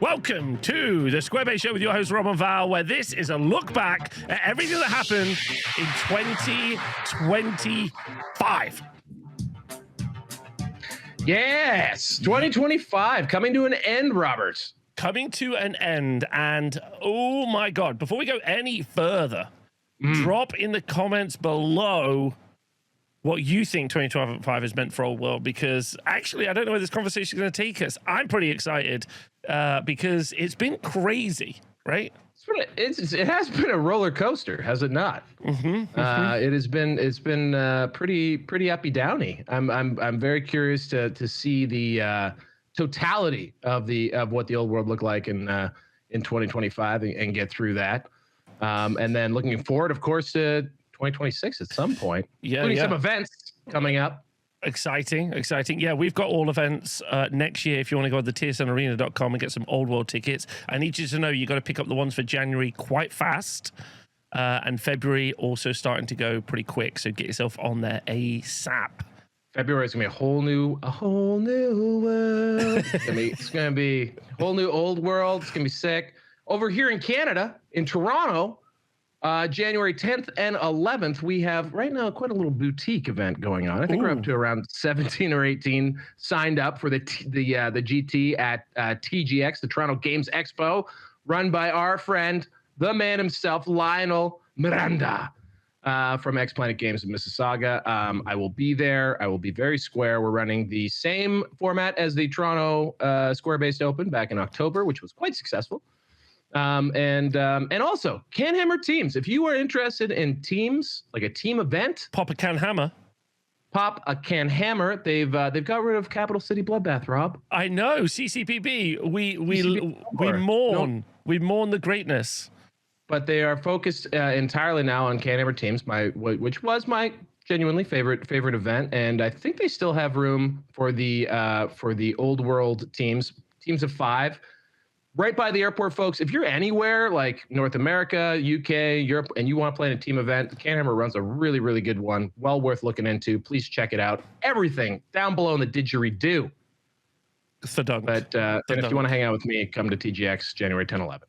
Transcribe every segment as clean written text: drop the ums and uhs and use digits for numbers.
Welcome to the Squarebase Show with your host, Rob and Val, where this is a look back at everything that happened in 2025. Yes, 2025 coming to an end, Robert. Coming to an end, and oh my God, before we go any further, drop in the comments below what you think 2025 has meant for our world, because actually, I don't know where this conversation is going to take us. I'm pretty excited because it's been crazy, right? It has been a roller coaster, has it not? It's been pretty uppy-downy. I'm very curious to see the totality of what the old world looked like in 2025 and get through that. And then looking forward, of course, to 2026 at some point. Including some events coming up. Exciting. Yeah, we've got all events next year. If you want to go to the tsnarena.com and get some old world tickets, I need you to know you got to pick up the ones for January quite fast. And February also starting to go pretty quick. So get yourself on there ASAP. February is gonna be a whole new world. It's gonna be a whole new old world. It's gonna be sick. Over here in Canada, in Toronto, January 10th and 11th, we have right now quite a little boutique event going on. I think we're up to around 17 or 18 signed up for the GT at TGX, the Toronto Games Expo, run by our friend, the man himself, Lionel Miranda from X Planet Games in Mississauga. I will be there. I will be very square. We're running the same format as the Toronto Square-based Open back in October, which was quite successful. And also CanHammer teams. If you are interested in teams, like a team event, pop a CanHammer. They've got rid of Capital City Bloodbath, Rob. I know, CCPB. We mourn the greatness. But they are focused entirely now on CanHammer teams, which was my genuinely favorite event, and I think they still have room for the old world teams of 5. Right by the airport, folks. If you're anywhere like North America, UK, Europe, and you want to play in a team event, CanHammer runs a really, really good one. Well worth looking into. Please check it out. Everything down below in the didgeridoo. But if you want to hang out with me, come to TGX January 10, 11.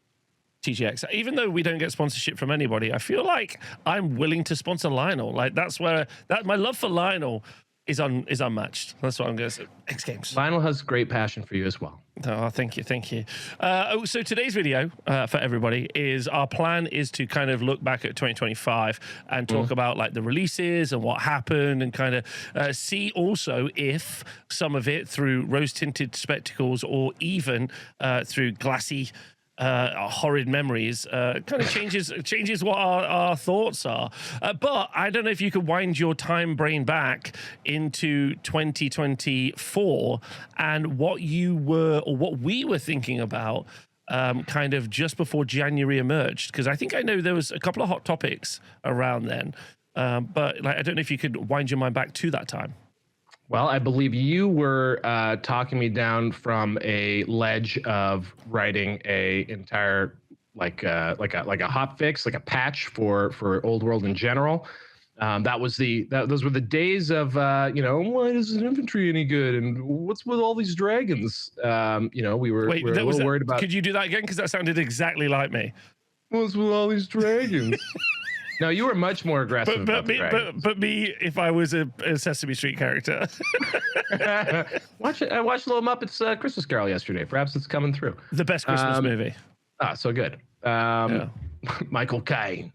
TGX. Even though we don't get sponsorship from anybody, I feel like I'm willing to sponsor Lionel. Like that's where my love for Lionel is unmatched. That's what I'm going to say. X Games. Lionel has great passion for you as well. Oh, thank you. So today's video for everybody is our plan is to kind of look back at 2025 and talk about like the releases and what happened and kind of see also if some of it through rose-tinted spectacles or even through glassy horrid memories kind of changes what our thoughts are. But I don't know if you could wind your time brain back into 2024 and what you were or what we were thinking about kind of just before January emerged, because I think I know there was a couple of hot topics around then, but like I don't know if you could wind your mind back to that time. Well, I believe you were talking me down from a ledge of writing a entire like a hot fix, like a patch for Old World in general. Those were the days of why isn't infantry any good and what's with all these dragons? We were a little worried about. Could you do that again? Because that sounded exactly like me. What's with all these dragons? No, you were much more aggressive. But me, if I was a Sesame Street character. I watched Little Muppets Christmas Carol yesterday. Perhaps it's coming through. The best Christmas movie. So good. Michael Caine.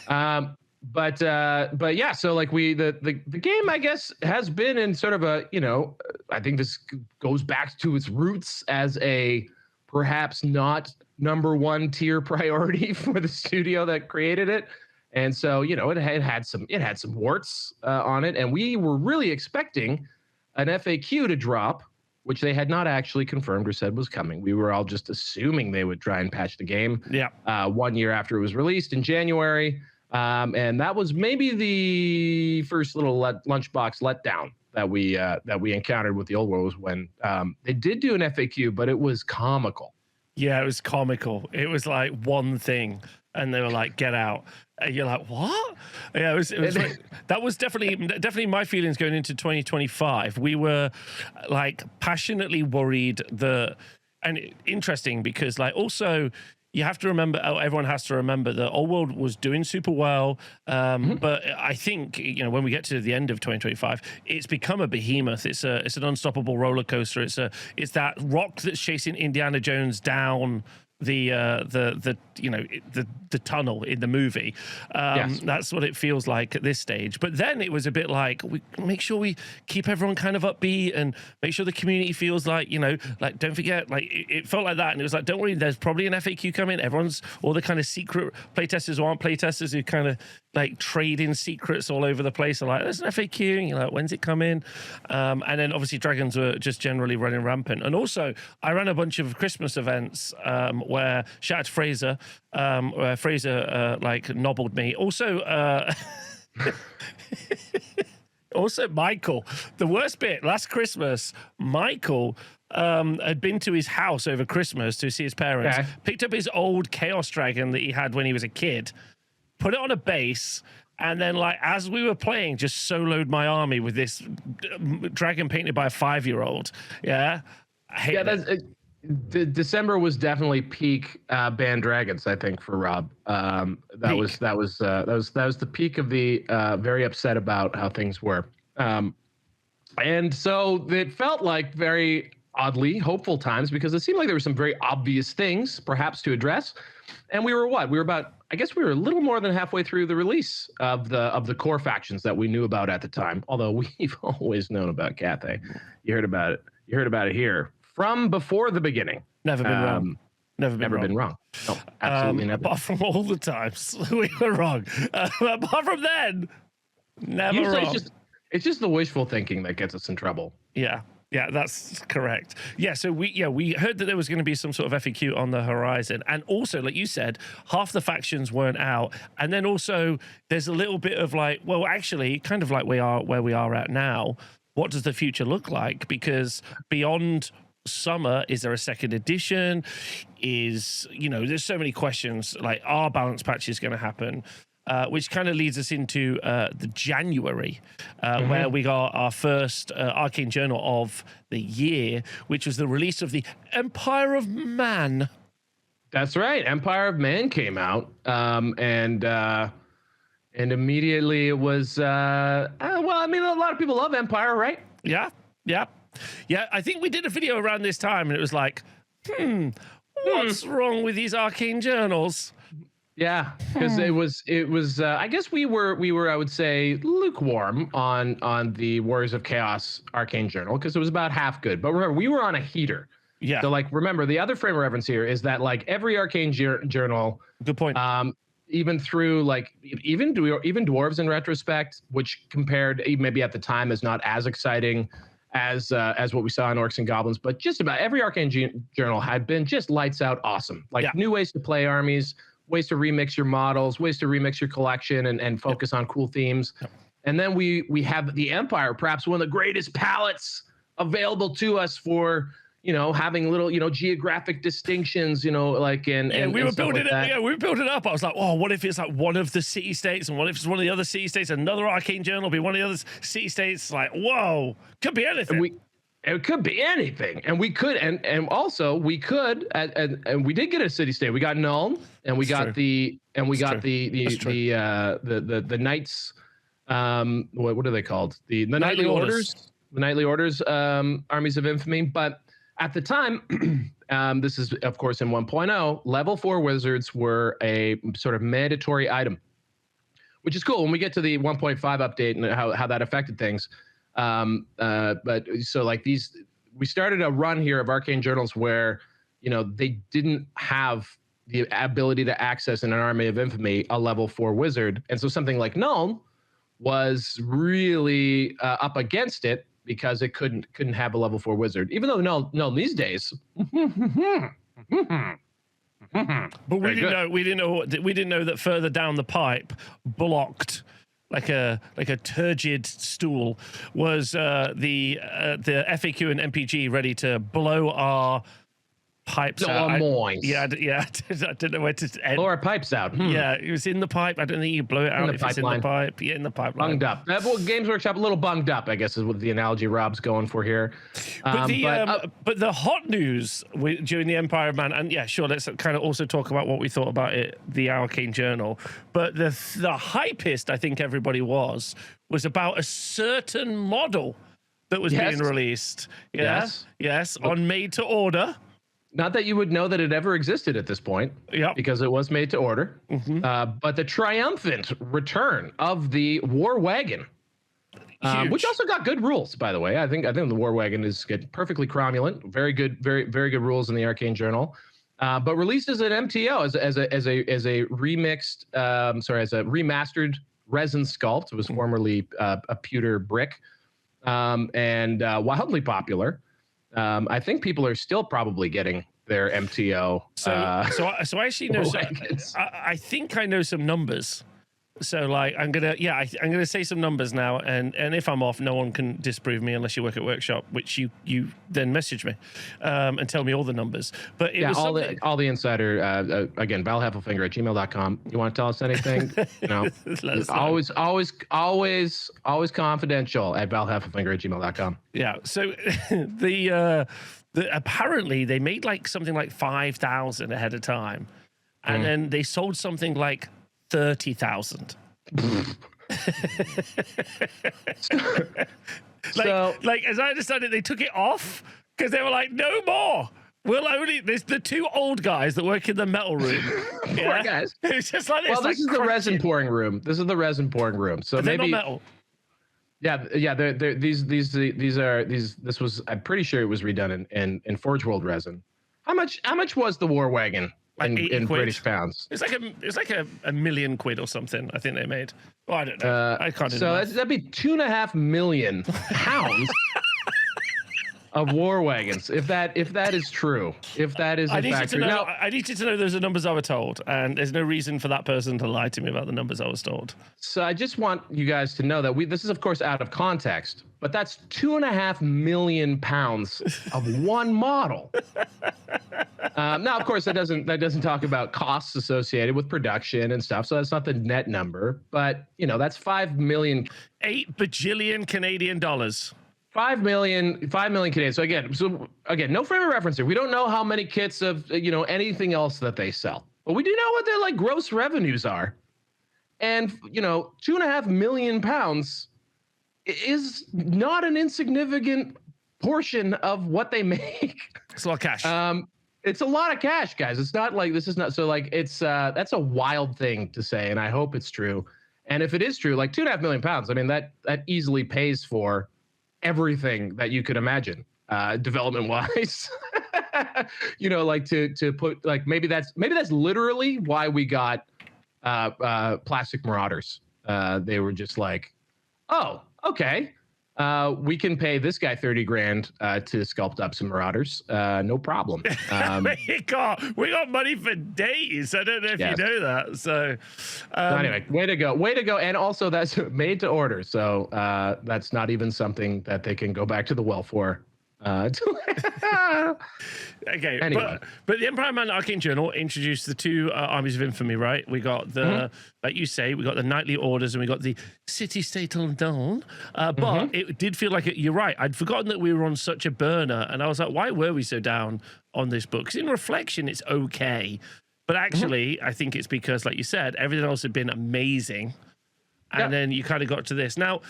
But yeah, so like the game, I guess, has been in sort of a, I think this goes back to its roots as a perhaps not number 1 tier priority for the studio that created it. And so, it had some warts on it, and we were really expecting an FAQ to drop, which they had not actually confirmed or said was coming. We were all just assuming they would try and patch the game. 1 year after it was released in January, and that was maybe the first little lunchbox letdown that we encountered with the old world was when they did do an FAQ, but it was comical. Yeah, it was comical. It was like one thing, and they were like, "Get out." And you're like, what? Yeah, it was like, that was definitely my feelings going into 2025. We were like passionately worried that interesting because like also you have to remember, everyone has to remember that Old World was doing super well. But I think, you know, when we get to the end of 2025, it's become a behemoth. It's an unstoppable roller coaster. It's that rock that's chasing Indiana Jones down the tunnel in the movie. Yes. That's what it feels like at this stage. But then it was a bit like, we make sure we keep everyone kind of upbeat and make sure the community feels like, you know, like don't forget, like it felt like that. And it was like, don't worry, there's probably an FAQ coming. Everyone's all the kind of secret playtesters who aren't playtesters who kind of like trade in secrets all over the place are like, there's an FAQ, and you're like, when's it coming? And then obviously dragons were just generally running rampant. And also I ran a bunch of Christmas events where, shout out to Fraser, where Fraser like nobbled me. Also also Michael, the worst bit, last Christmas, Michael had been to his house over Christmas to see his parents, picked up his old Chaos Dragon that he had when he was a kid, put it on a base, and then like as we were playing, just soloed my army with this dragon painted by a 5-year-old. Yeah. December was definitely peak banned dragons, I think, for Rob. That was the peak of the very upset about how things were. And so it felt like very oddly hopeful times because it seemed like there were some very obvious things perhaps to address. And we were about, I guess we were a little more than halfway through the release of the core factions that we knew about at the time. Although we've always known about Cathay. You heard about it. You heard about it here from before the beginning. Never been wrong. Never been wrong. No, absolutely never. Apart from all the times we were wrong. Apart from then, never Usually wrong. It's just the wishful thinking that gets us in trouble. Yeah. Yeah, that's correct. Yeah, so we heard that there was going to be some sort of FAQ on the horizon, and also, like you said, half the factions weren't out, and then also there's a little bit of like, well, actually, kind of like where we are at now. What does the future look like? Because beyond summer, is there a second edition? Is, you know, there's so many questions. Like, are balance patches going to happen? Which kind of leads us into the January, where we got our first Arcane Journal of the year, which was the release of the Empire of Man. That's right. Empire of Man came out, and immediately it was, well, I mean, a lot of people love Empire, right? Yeah. I think we did a video around this time, and it was like, what's wrong with these Arcane Journals? Yeah, because it was. I guess we were. I would say lukewarm on the Warriors of Chaos Arcane Journal because it was about half good. But remember, we were on a heater. Yeah. So like, remember the other frame of reference here is that like every Arcane Journal. Good point. Even through like even Dwarves in retrospect, which compared maybe at the time is not as exciting as what we saw in Orcs and Goblins, but just about every Arcane Journal had been just lights out awesome. Like new ways to play armies, ways to remix your models, ways to remix your collection and focus on cool themes. And then we have the Empire, perhaps one of the greatest palettes available to us for, you know, having little, you know, geographic distinctions, you know, like and we were building it. Yeah, we were building it up. I was like, oh, what if it's like one of the city states, and what if it's one of the other city states? Another Arcane Journal will be one of the other city states. Like, whoa, could be anything. It could be anything, and we could, and also we could, and we did get a city state. We got Null, and we got the Knights. What are they called? The Knightly Orders. The Knightly Orders, Armies of Infamy. But at the time, this is of course in 1.0. Level 4 wizards were a sort of mandatory item, which is cool. When we get to the 1.5 update and how that affected things. But so like we started a run here of Arcane Journals where, you know, they didn't have the ability to access in an Army of Infamy a level 4 wizard. And so something like Null was really up against it because it couldn't have a level 4 wizard, even though Null these days. But we didn't know that further down the pipe, blocked like a turgid stool, was the FAQ and MPG ready to blow our pipes No, out. moist. I don't know where to end. Blow our pipes out. Yeah, it was in the pipe. I don't think you blow it out if it's in the pipe. Yeah, in the pipeline. Bunged up. Well, Games Workshop, a little bunged up, I guess, is what the analogy Rob's going for here. But the hot news during the Empire of Man, and yeah, sure, let's kind of also talk about what we thought about it, the Arcane Journal. But the hypest I think everybody was about a certain model that was being released. Yeah? Yes, on made to order. Not that you would know that it ever existed at this point, because it was made to order. But the triumphant return of the War Wagon, which also got good rules, by the way. I think the War Wagon is perfectly cromulent, very good, very good rules in the Arcane Journal. But released as an MTO, as a remixed, as a remastered resin sculpt. It was formerly a pewter brick, and wildly popular. I think people are still probably getting their MTO. So I actually know. I think I know some numbers. So like I'm gonna say some numbers now, and if I'm off, no one can disprove me unless you work at Workshop, which you then message me and tell me all the numbers. But it was all the insider again, valheffelfinger@gmail.com. You want to tell us anything? No, always confidential at valheffelfinger@gmail.com. Yeah. So apparently they made like something like 5,000 ahead of time, and then they sold something like 30,000. like as I understand it, they took it off because they were like, no more. There's the two old guys that work in the metal room. Poor guys. It's just like this. Well, this is the resin pouring room. This is the resin pouring room. So maybe not metal. Yeah. These are. This was. I'm pretty sure it was redone in Forge World resin. How much was the War Wagon? In British pounds, it's like a million quid or something. I think they made. Well, I don't know. I can't. So that'd be £2.5 million of War Wagons, if that is true. If that is, I need you to know those are numbers I was told, and there's no reason for that person to lie to me about the numbers I was told. So I just want you guys to know that this is of course out of context, but that's £2.5 million of one model. Now, of course, that doesn't talk about costs associated with production and stuff. So that's not the net number, but that's 5 million, 8 bajillion Canadian dollars. 5 million Canadian. So again, no frame of reference here. We don't know how many kits of anything else that they sell, but we do know what their like gross revenues are, and £2.5 million is not an insignificant portion of what they make. It's a lot of cash. It's a lot of cash, guys. It's not like this is not so like it's that's a wild thing to say, and I hope it's true. And if it is true, like £2.5 million, I mean that easily pays for everything that you could imagine, development wise. Like to put like maybe that's literally why we got plastic Marauders. They were just like, oh, okay. We can pay this guy 30 grand to sculpt up some Marauders. No problem. We got money for days. I don't know if you know that. So anyway, way to go. And also that's made to order. So that's not even something that they can go back to the well for. Okay, anyway. but the Empire Man Arcane Journal introduced the two armies of infamy, right? We got the, like you say, we got the knightly orders and we got the city-state on dawn. But it did feel like you're right. I'd forgotten that we were on such a burner, and I was like, why were we so down on this book? Because in reflection, it's okay, but actually, I think it's because, like you said, everything else had been amazing, and then you kind of got to this now.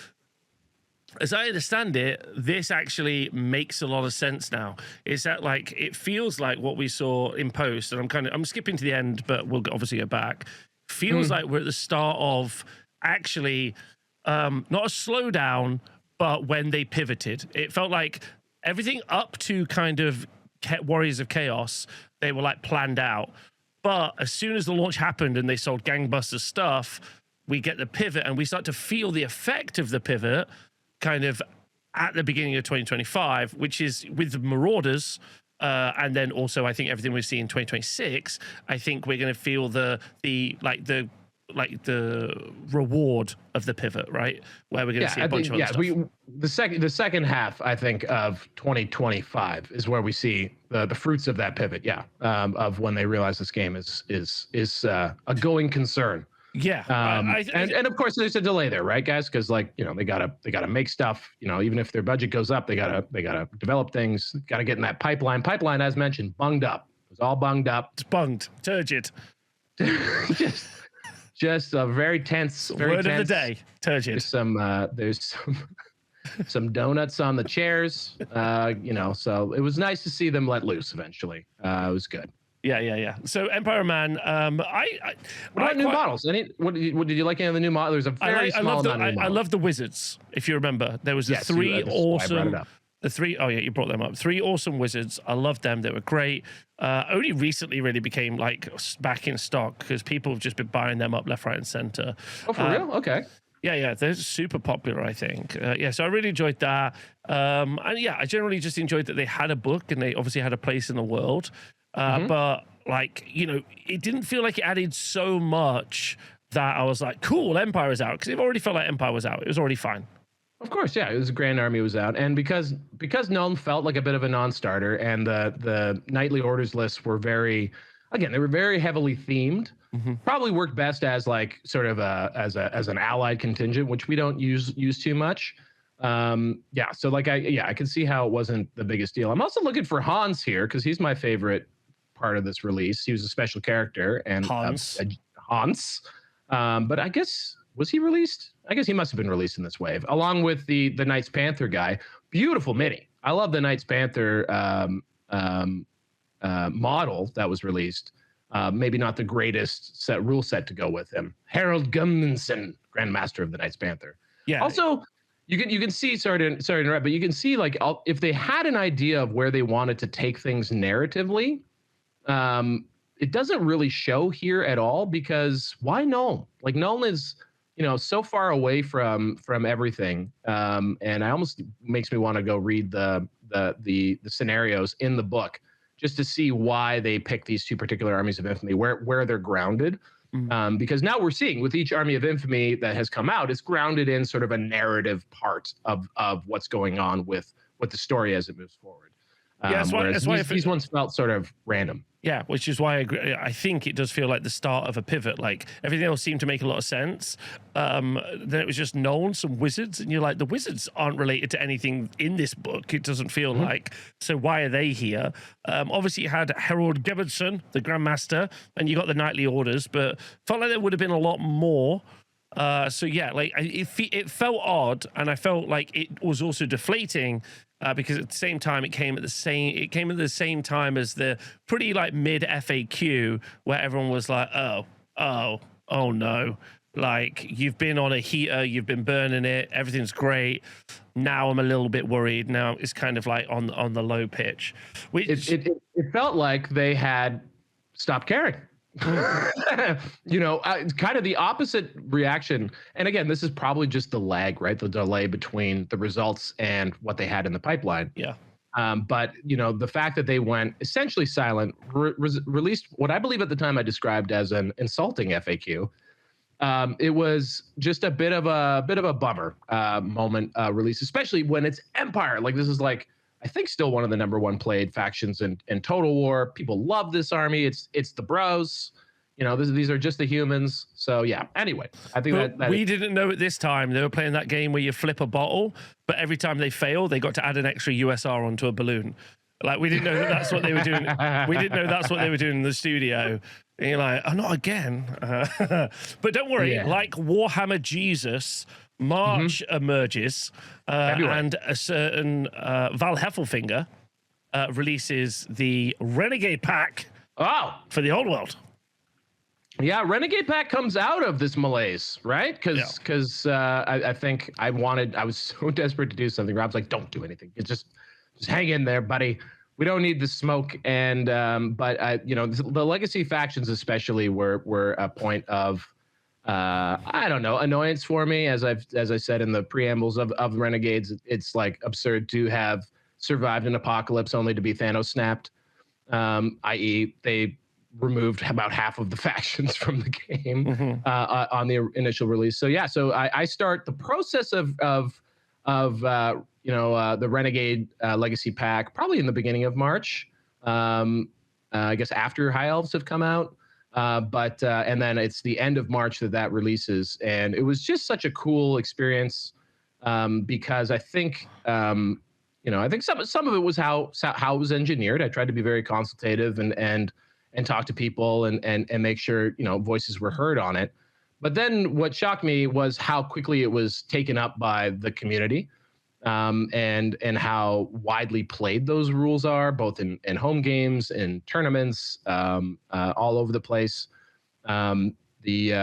As I understand it, this actually makes a lot of sense now. Is that like it feels like what we saw in post, and I'm skipping to the end, but we'll obviously go back. Feels like we're at the start of actually not a slowdown, but when they pivoted, it felt like everything up to kind of Warriors of Chaos, they were like planned out. But as soon as the launch happened and they sold gangbuster stuff, we get the pivot and we start to feel the effect of the pivot kind of at the beginning of 2025, which is with the Marauders, and then also I think everything we see in 2026. I think we're going to feel the like the reward of the pivot, right? Where we're going to see a bunch of other stuff. The second half, I think, of 2025 is where we see the fruits of that pivot. Yeah, of when they realize this game is a going concern. Yeah, and of course there's a delay there, right, guys? Because like they gotta make stuff. Even if their budget goes up, they gotta develop things. Gotta get in that pipeline. Pipeline, as mentioned, bunged up. It was all bunged up. It's bunged, turgid. just a very tense. Word of the day, turgid. There's some donuts on the chairs. So it was nice to see them let loose eventually. It was good. Yeah. So Empire Man, what about new models? What did you like any of the new models? There's a very small amount of new models. I love the wizards. If you remember, there was the three awesome. The three, oh yeah, you brought them up. 3 awesome wizards. I loved them. They were great. Only recently really became like back in stock because people have just been buying them up left, right, and center. Oh, for real? Okay. Yeah, they're super popular, I think. So I really enjoyed that. And yeah, I generally just enjoyed that they had a book and they obviously had a place in the world. But like, it didn't feel like it added so much that I was like, cool, Empire is out. Because it already felt like Empire was out. It was already fine. Of course, yeah. It was a Grand Army was out. And because Nuln felt like a bit of a non-starter and the nightly orders lists were they were very heavily themed. Probably worked best as like sort of as an allied contingent, which we don't use too much. So like I can see how it wasn't the biggest deal. I'm also looking for Hans here because he's my favorite part of this release. He was a special character and Hans. But I guess was he released? I guess he must have been released in this wave, along with the Knights Panther guy. Beautiful mini. I love the Knights Panther model that was released. Maybe not the greatest rule set to go with him. Harold Gumminson, Grandmaster of the Knights Panther. Yeah. Also, you can see. Sorry to interrupt, but you can see like if they had an idea of where they wanted to take things narratively, it doesn't really show here at all because why Nuln? Like Nuln is so far away from everything, and I almost makes me want to go read the scenarios in the book just to see why they pick these 2 particular armies of infamy, where they're grounded. Because now we're seeing with each army of infamy that has come out, it's grounded in sort of a narrative part of what's going on with the story as it moves forward. That's why these ones felt sort of random. Yeah, which is why I think it does feel like the start of a pivot. Like everything else seemed to make a lot of sense. Then it was just Nuln, some wizards, and you're like, the wizards aren't related to anything in this book. It doesn't feel like. So why are they here? Obviously, you had Harold Gibbardson, the Grandmaster, and you got the Knightly Orders, but felt like there would have been a lot more. So yeah, like it felt odd, and I felt like it was also deflating. Because at the same time, it came at the same time as the pretty like mid FAQ where everyone was like, oh no, like you've been on a heater, you've been burning it, everything's great. Now I'm a little bit worried. Now it's kind of like on the low pitch. It felt like they had stopped caring. Kind of the opposite reaction. And again, this is probably just the lag, right? The delay between the results and what they had in the pipeline. Yeah. But the fact that they went essentially silent, released what I believe at the time I described as an insulting FAQ. It was just a bit of a bummer moment release, especially when it's Empire. Like this is like I think still one of the #1 played factions in Total War. People love this army. It's the bros. These are just the humans. So yeah. Anyway, I think that we didn't know at this time they were playing that game where you flip a bottle, but every time they fail, they got to add an extra USR onto a balloon. Like we didn't know that's what they were doing. We didn't know that's what they were doing in the studio. And you're like, oh, not again. But don't worry. Like Warhammer Jesus. March emerges, and a certain Val Heffelfinger releases the Renegade pack for the old world. Yeah, Renegade pack comes out of this malaise, right? Because I think I was so desperate to do something. Rob's like, don't do anything. Just hang in there, buddy. We don't need the smoke. And but the legacy factions especially were a point of I don't know, annoyance for me. As I said in the preambles of Renegades, it's like absurd to have survived an apocalypse only to be Thanos snapped. I.e., they removed about half of the factions from the game on the initial release. So yeah, so I start the process of the Renegade Legacy Pack probably in the beginning of March. I guess after High Elves have come out. And then it's the end of March that releases, and it was just such a cool experience because I think I think some of it was how it was engineered. I tried to be very consultative and talk to people and make sure voices were heard on it. But then what shocked me was how quickly it was taken up by the community, and how widely played those rules are, both in home games, in tournaments, all over the place. The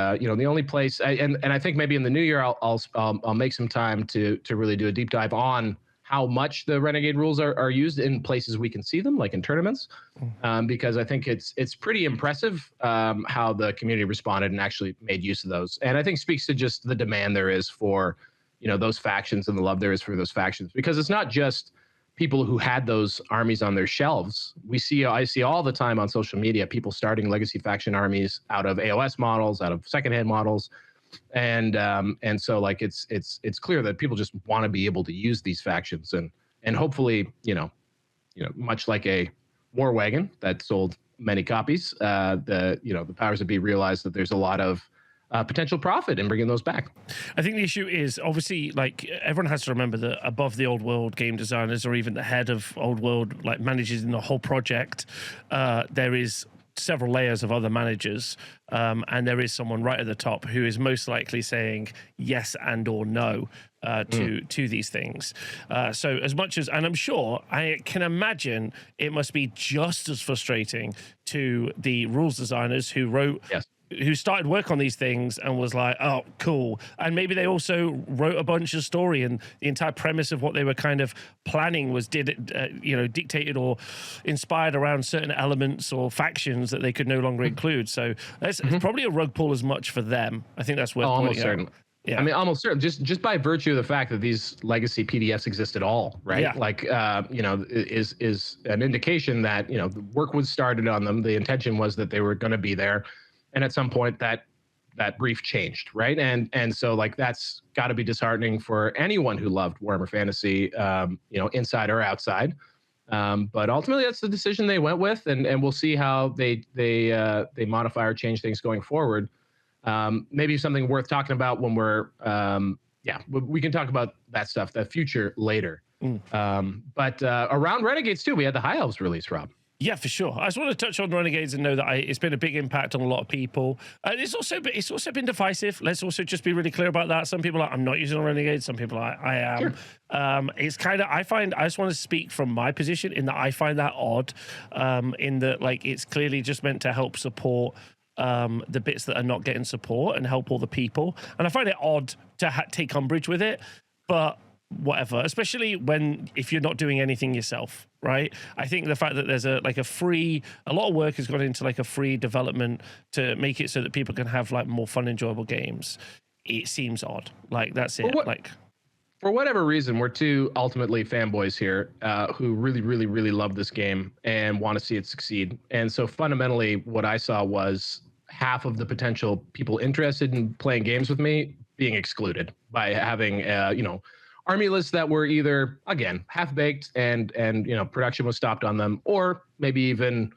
only place, and I think maybe in the new year I'll make some time to really do a deep dive on how much the Renegade rules are used in places we can see them, like in tournaments, because I think it's pretty impressive how the community responded and actually made use of those. And I think speaks to just the demand there is for those factions and the love there is for those factions, because it's not just people who had those armies on their shelves. I see all the time on social media people starting legacy faction armies out of AOS models, out of secondhand models. And so like it's clear that people just want to be able to use these factions and hopefully much like a war wagon that sold many copies, the powers that be realize that there's a lot of potential profit in bringing those back. I think the issue is obviously like everyone has to remember that above the old world game designers or even the head of old world like managing the whole project, there is several layers of other managers, and there is someone right at the top who is most likely saying yes and or no to these things. So as much as, and I'm sure, I can imagine it must be just as frustrating to the rules designers who wrote who started work on these things and was like, oh, cool. And maybe they also wrote a bunch of story, and the entire premise of what they were kind of planning was dictated or inspired around certain elements or factions that they could no longer include. So it's probably a rug pull as much for them. I think that's worth almost certain. out. Yeah. I mean, almost certain. Just by virtue of the fact that these legacy PDFs exist at all, right? Yeah. Like, is an indication that the work was started on them. The intention was that they were going to be there, and at some point that brief changed, right? And so like that's got to be disheartening for anyone who loved Warhammer Fantasy, inside or outside. But ultimately, that's the decision they went with, and we'll see how they modify or change things going forward. Maybe something worth talking about when we're we can talk about that stuff, the future later. But around Renegades too, we had the High Elves release, Rob. Yeah, for sure. I just want to touch on Renegades and know that it's been a big impact on a lot of people. It's also been divisive. Let's also just be really clear about that. Some people are, I'm not using Renegades. Some people are, I am. Sure. It's kind of, I just want to speak from my position in that I find that odd, in that like it's clearly just meant to help support the bits that are not getting support and help all the people. And I find it odd to take umbrage with it, but whatever, especially if you're not doing anything yourself, right? I think the fact that there's a lot of work has gone into like a free development to make it so that people can have like more fun, enjoyable games. It seems odd. Like that's it. For whatever reason, we're two ultimately fanboys here who really, really, really love this game and want to see it succeed. And so fundamentally, what I saw was half of the potential people interested in playing games with me being excluded by having, army lists that were either, again, half-baked and production was stopped on them, or maybe even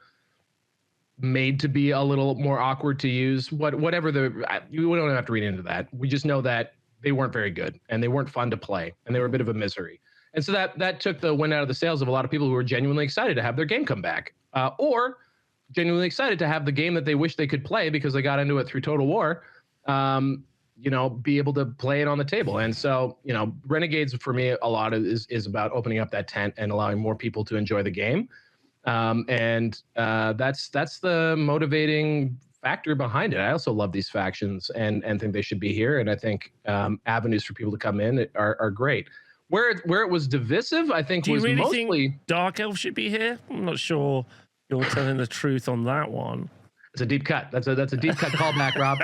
made to be a little more awkward to use. Whatever we don't have to read into that. We just know that they weren't very good and they weren't fun to play and they were a bit of a misery. And so that took the wind out of the sails of a lot of people who were genuinely excited to have their game come back, or genuinely excited to have the game that they wish they could play because they got into it through Total War, be able to play it on the table. And so, Renegades for me, a lot is about opening up that tent and allowing more people to enjoy the game. And that's the motivating factor behind it. I also love these factions and think they should be here. And I think avenues for people to come in are great. Where it was divisive, I think, was really mostly think Dark Elves should be here. I'm not sure you're telling the truth on that one. It's a deep cut. That's a deep cut callback, Rob.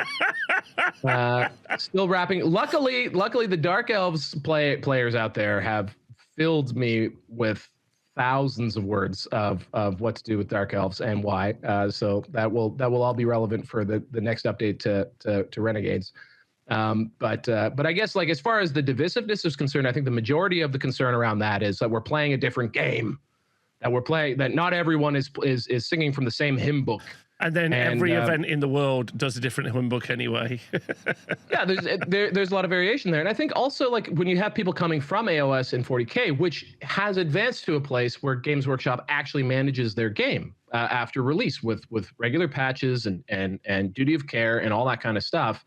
Still wrapping. Luckily, the Dark Elves players out there have filled me with thousands of words of what to do with Dark Elves and why. So that will all be relevant for the next update to Renegades. But I guess like as far as the divisiveness is concerned, I think the majority of the concern around that is that we're playing a different game, that not everyone is singing from the same hymn book. And then every event in the world does a different hymn book anyway. Yeah, there's a lot of variation there. And I think also like when you have people coming from AOS and 40K, which has advanced to a place where Games Workshop actually manages their game after release with regular patches and duty of care and all that kind of stuff,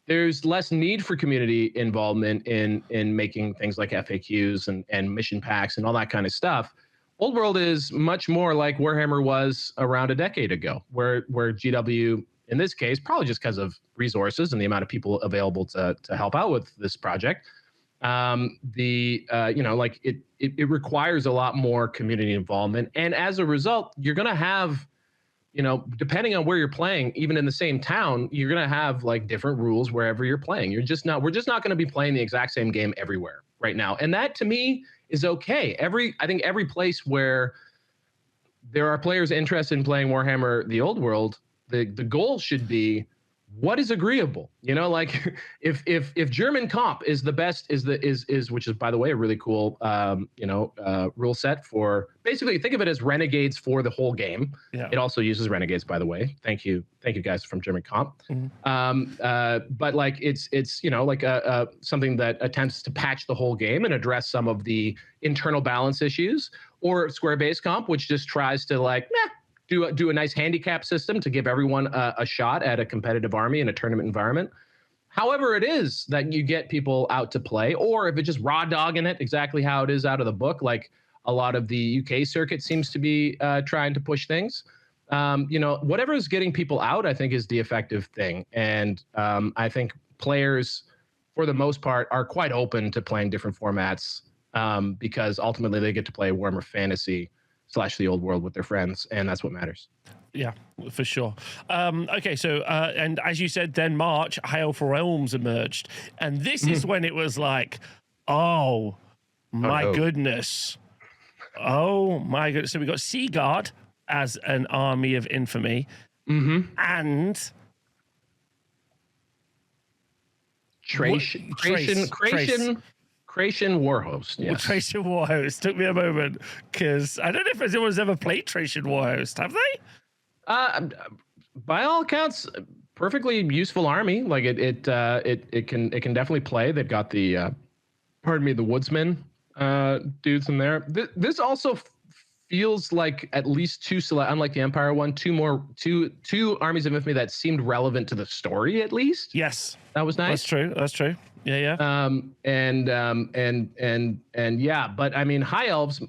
there's less need for community involvement in making things like FAQs and mission packs and all that kind of stuff. Old World is much more like Warhammer was around a decade ago, where GW, in this case, probably just because of resources and the amount of people available to help out with this project, it requires a lot more community involvement. And as a result, you're going to have, depending on where you're playing, even in the same town, you're going to have like different rules wherever you're playing. We're just not going to be playing the exact same game everywhere right now. And that to me is okay. I think every place where there are players interested in playing Warhammer the Old World, the goal should be what is agreeable. Like if German comp is the best, which is by the way a really cool rule set for basically think of it as Renegades for the whole game. Yeah. It also uses Renegades, by the way. Thank you guys from German comp. Mm-hmm. But like it's something that attempts to patch the whole game and address some of the internal balance issues, or Square Base comp, which just tries to do a nice handicap system to give everyone a shot at a competitive army in a tournament environment. However it is that you get people out to play, or if it's just raw dogging it exactly how it is out of the book, like a lot of the UK circuit seems to be trying to push things. Whatever is getting people out, I think is the effective thing. And I think players, for the most part, are quite open to playing different formats because ultimately they get to play Warhammer Fantasy / the Old World with their friends, and that's what matters. Yeah, for sure. Okay, so and as you said, then March, High Elf Realms emerged, and this is when it was like, oh my goodness, oh my goodness. So we got Sea Guard as an army of infamy, and Tracian Warhost. Yes. Well, Tracian Warhost took me a moment because I don't know if anyone's ever played Tracian Warhost. Have they? By all accounts, perfectly useful army. Like it can definitely play. They've got the the Woodsman dudes in there. This also feels like at least unlike the Empire one, two armies of infamy that seemed relevant to the story at least. Yes, that was nice. That's true. Yeah. And yeah, but I mean, High Elves.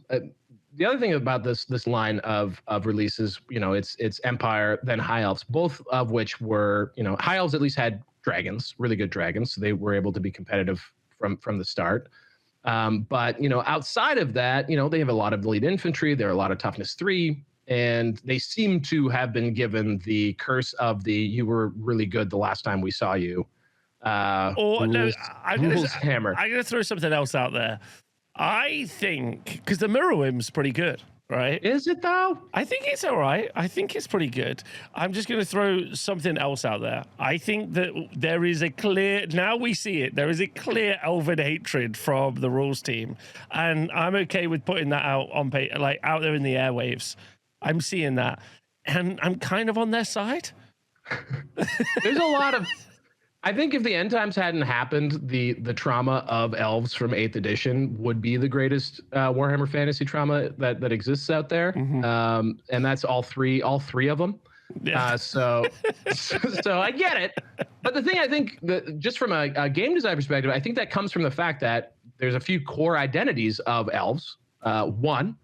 The other thing about this line of releases, it's Empire, then High Elves, both of which were, High Elves at least had dragons, really good dragons, so they were able to be competitive from the start. But outside of that, they have a lot of elite infantry. There are a lot of toughness 3, and they seem to have been given the curse of you were really good the last time we saw you. I'm going to throw something else out there. I think because the Mirrorwim's pretty good, right? Is it though? I think it's all right. I think it's pretty good. I'm just going to throw something else out there. I think that there is a clear, now we see it, there is a clear Elven hatred from the rules team, and I'm okay with putting that out on out there in the airwaves. I'm seeing that, and I'm kind of on their side. There's a lot of. I think if the end times hadn't happened, the trauma of elves from 8th edition would be the greatest Warhammer fantasy trauma that exists out there. Mm-hmm. And that's all three of them. Yeah. So I get it. But the thing I think that just from a game design perspective, I think that comes from the fact that there's a few core identities of elves. One,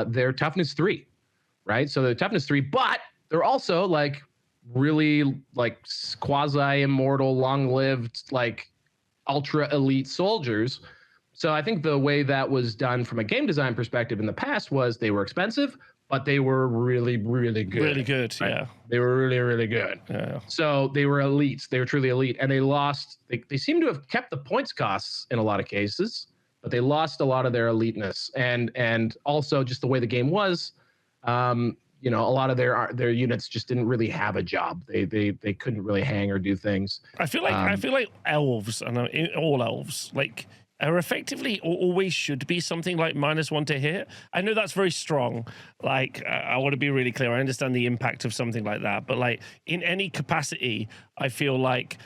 they're toughness 3, right? So they're toughness 3, but they're also like really like quasi-immortal, long-lived, like ultra elite soldiers. So I think the way that was done from a game design perspective in the past was they were expensive, but they were really, really good. Really good, right? Yeah. They were really, really good. Yeah. So they were elites. They were truly elite, and they lost. They seem to have kept the points costs in a lot of cases. but they lost a lot of their eliteness, and also just the way the game was. You know, a lot of their units just didn't really have a job. They couldn't really hang or do things. I feel like elves, and all elves, like, are effectively always should be something like -1 to hit. I know that's very strong. Like, I want to be really clear. I understand the impact of something like that, but like in any capacity, I feel like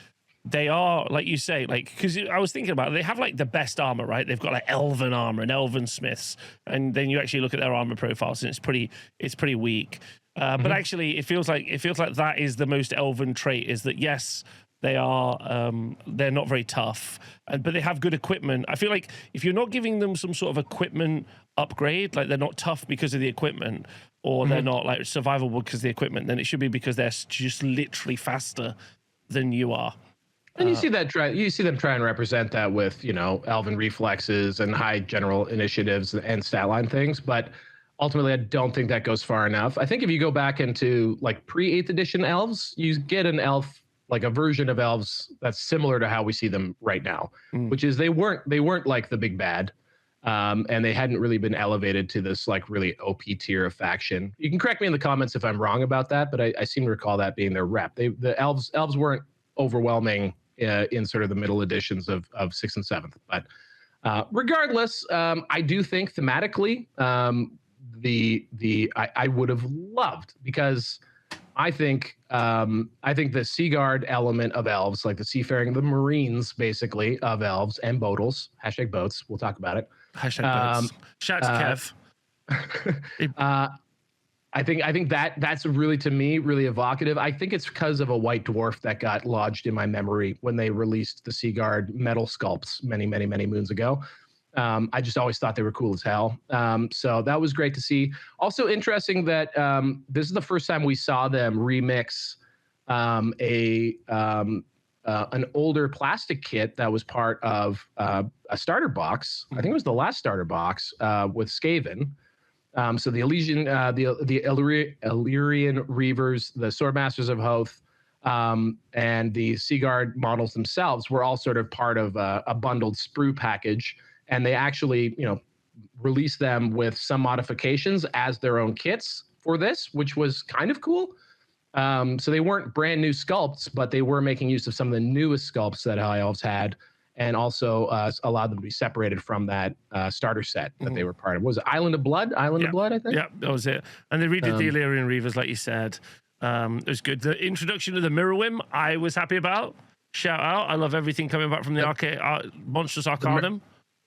they are, like you say, like, because I was thinking about it, they have like the best armor, right? They've got like elven armor and elven smiths, and then you actually look at their armor profiles, and it's pretty weak. But actually, it feels like that is the most elven trait. Is that, yes, they are they're not very tough, but they have good equipment. I feel like if you're not giving them some sort of equipment upgrade, like they're not tough because of the equipment, or they're not like survivable because of the equipment, then it should be because they're just literally faster than you are. And you see them try and represent that with, you know, elven reflexes and high general initiatives and stat line things, but ultimately I don't think that goes far enough. I think if you go back into like pre-8th edition elves, you get an elf, like a version of elves that's similar to how we see them right now, which is they weren't like the big bad, and they hadn't really been elevated to this like really OP tier of faction. You can correct me in the comments if I'm wrong about that, but I seem to recall that being their rep. The elves weren't overwhelming in sort of the middle editions of 6th and 7th, but regardless, I do think thematically, I would have loved, because I think the Sea Guard element of elves, like the seafaring, the Marines basically of elves, and boatles, hashtag boats, we'll talk about it. Hashtag boats. Shout out to Kev. I think that's really, to me, really evocative. I think it's because of a white dwarf that got lodged in my memory when they released the Sea Guard metal sculpts many moons ago. I just always thought they were cool as hell. So that was great to see. Also interesting that this is the first time we saw them remix an older plastic kit that was part of a starter box. I think it was the last starter box with Skaven. So the Illyrian Reavers, the Swordmasters of Hoth, and the Sea Guard models themselves were all sort of part of a bundled sprue package. And they actually, you know, released them with some modifications as their own kits for this, which was kind of cool. So they weren't brand new sculpts, but they were making use of some of the newest sculpts that High Elves had, and also allowed them to be separated from that starter set that they were part of. What was it Island of Blood? Island of Blood, I think. Yeah, that was it. And they redid the Illyrian Reavers, like you said. It was good. The introduction of the Mirrorwim, I was happy about. Shout out! I love everything coming back from the Monstrous Arcanum.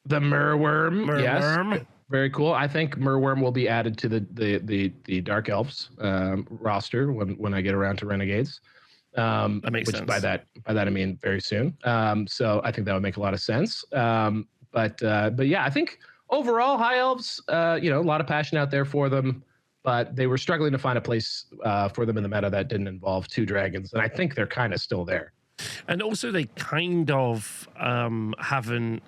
The Mirrorworm, Mirrorworm. Yes, very cool. I think Mirrorworm will be added to the Dark Elves roster when I get around to Renegades. That makes sense. By that I mean very soon. So I think that would make a lot of sense. But yeah, I think overall High Elves, you know, a lot of passion out there for them, but they were struggling to find a place for them in the meta that didn't involve 2 dragons, and I think they're kind of still there. And also they kind of haven't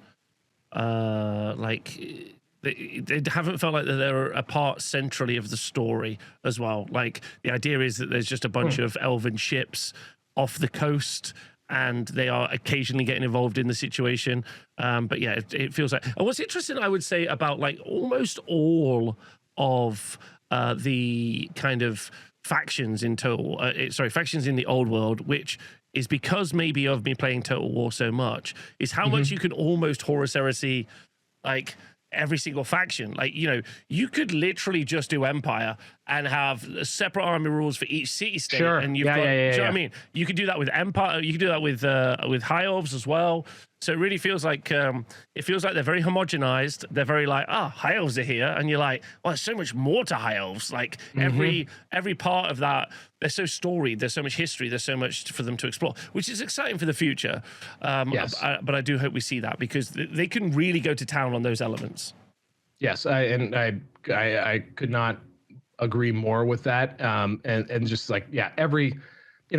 they haven't felt like that they're a part centrally of the story as well. Like, the idea is that there's just a bunch of elven ships off the coast, and they are occasionally getting involved in the situation. But yeah, it feels like. And what's interesting, I would say, about like almost all of the kind of factions in Total, factions in the old world, which is because maybe of me playing Total War so much, is how much you can almost Horus Heresy, like, every single faction. Like, you know, you could literally just do Empire and have separate army rules for each city state. Sure. And you've got, do you know what I mean? You could do that with Empire. You could do that with High Elves as well. So it really feels like they're very homogenized. They're very like, High Elves are here, and you're like, well, there's so much more to High Elves. Like every part of that, they're so storied. There's so much history. There's so much for them to explore, which is exciting for the future. Yes. But I do hope we see that, because they can really go to town on those elements. Yes, I could not agree more with that. And just like, yeah,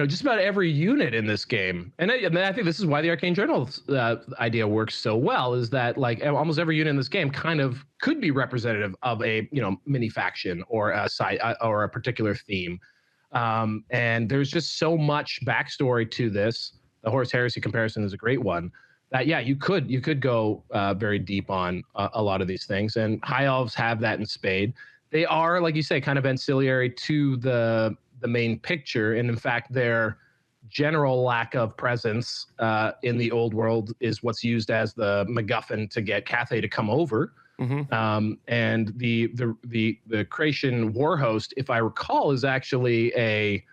just about every unit in this game, and I think this is why the Arcane Journals idea works so well, is that like almost every unit in this game kind of could be representative of a mini faction or a side or a particular theme, and there's just so much backstory to this. The Horus Heresy comparison is a great one, that you could go very deep on a lot of these things, and high elves have that in spade. They are, like you say, kind of ancillary to the main picture, and in fact, their general lack of presence in the old world is what's used as the MacGuffin to get Cathay to come over. And the Creation war host, if I recall, is actually a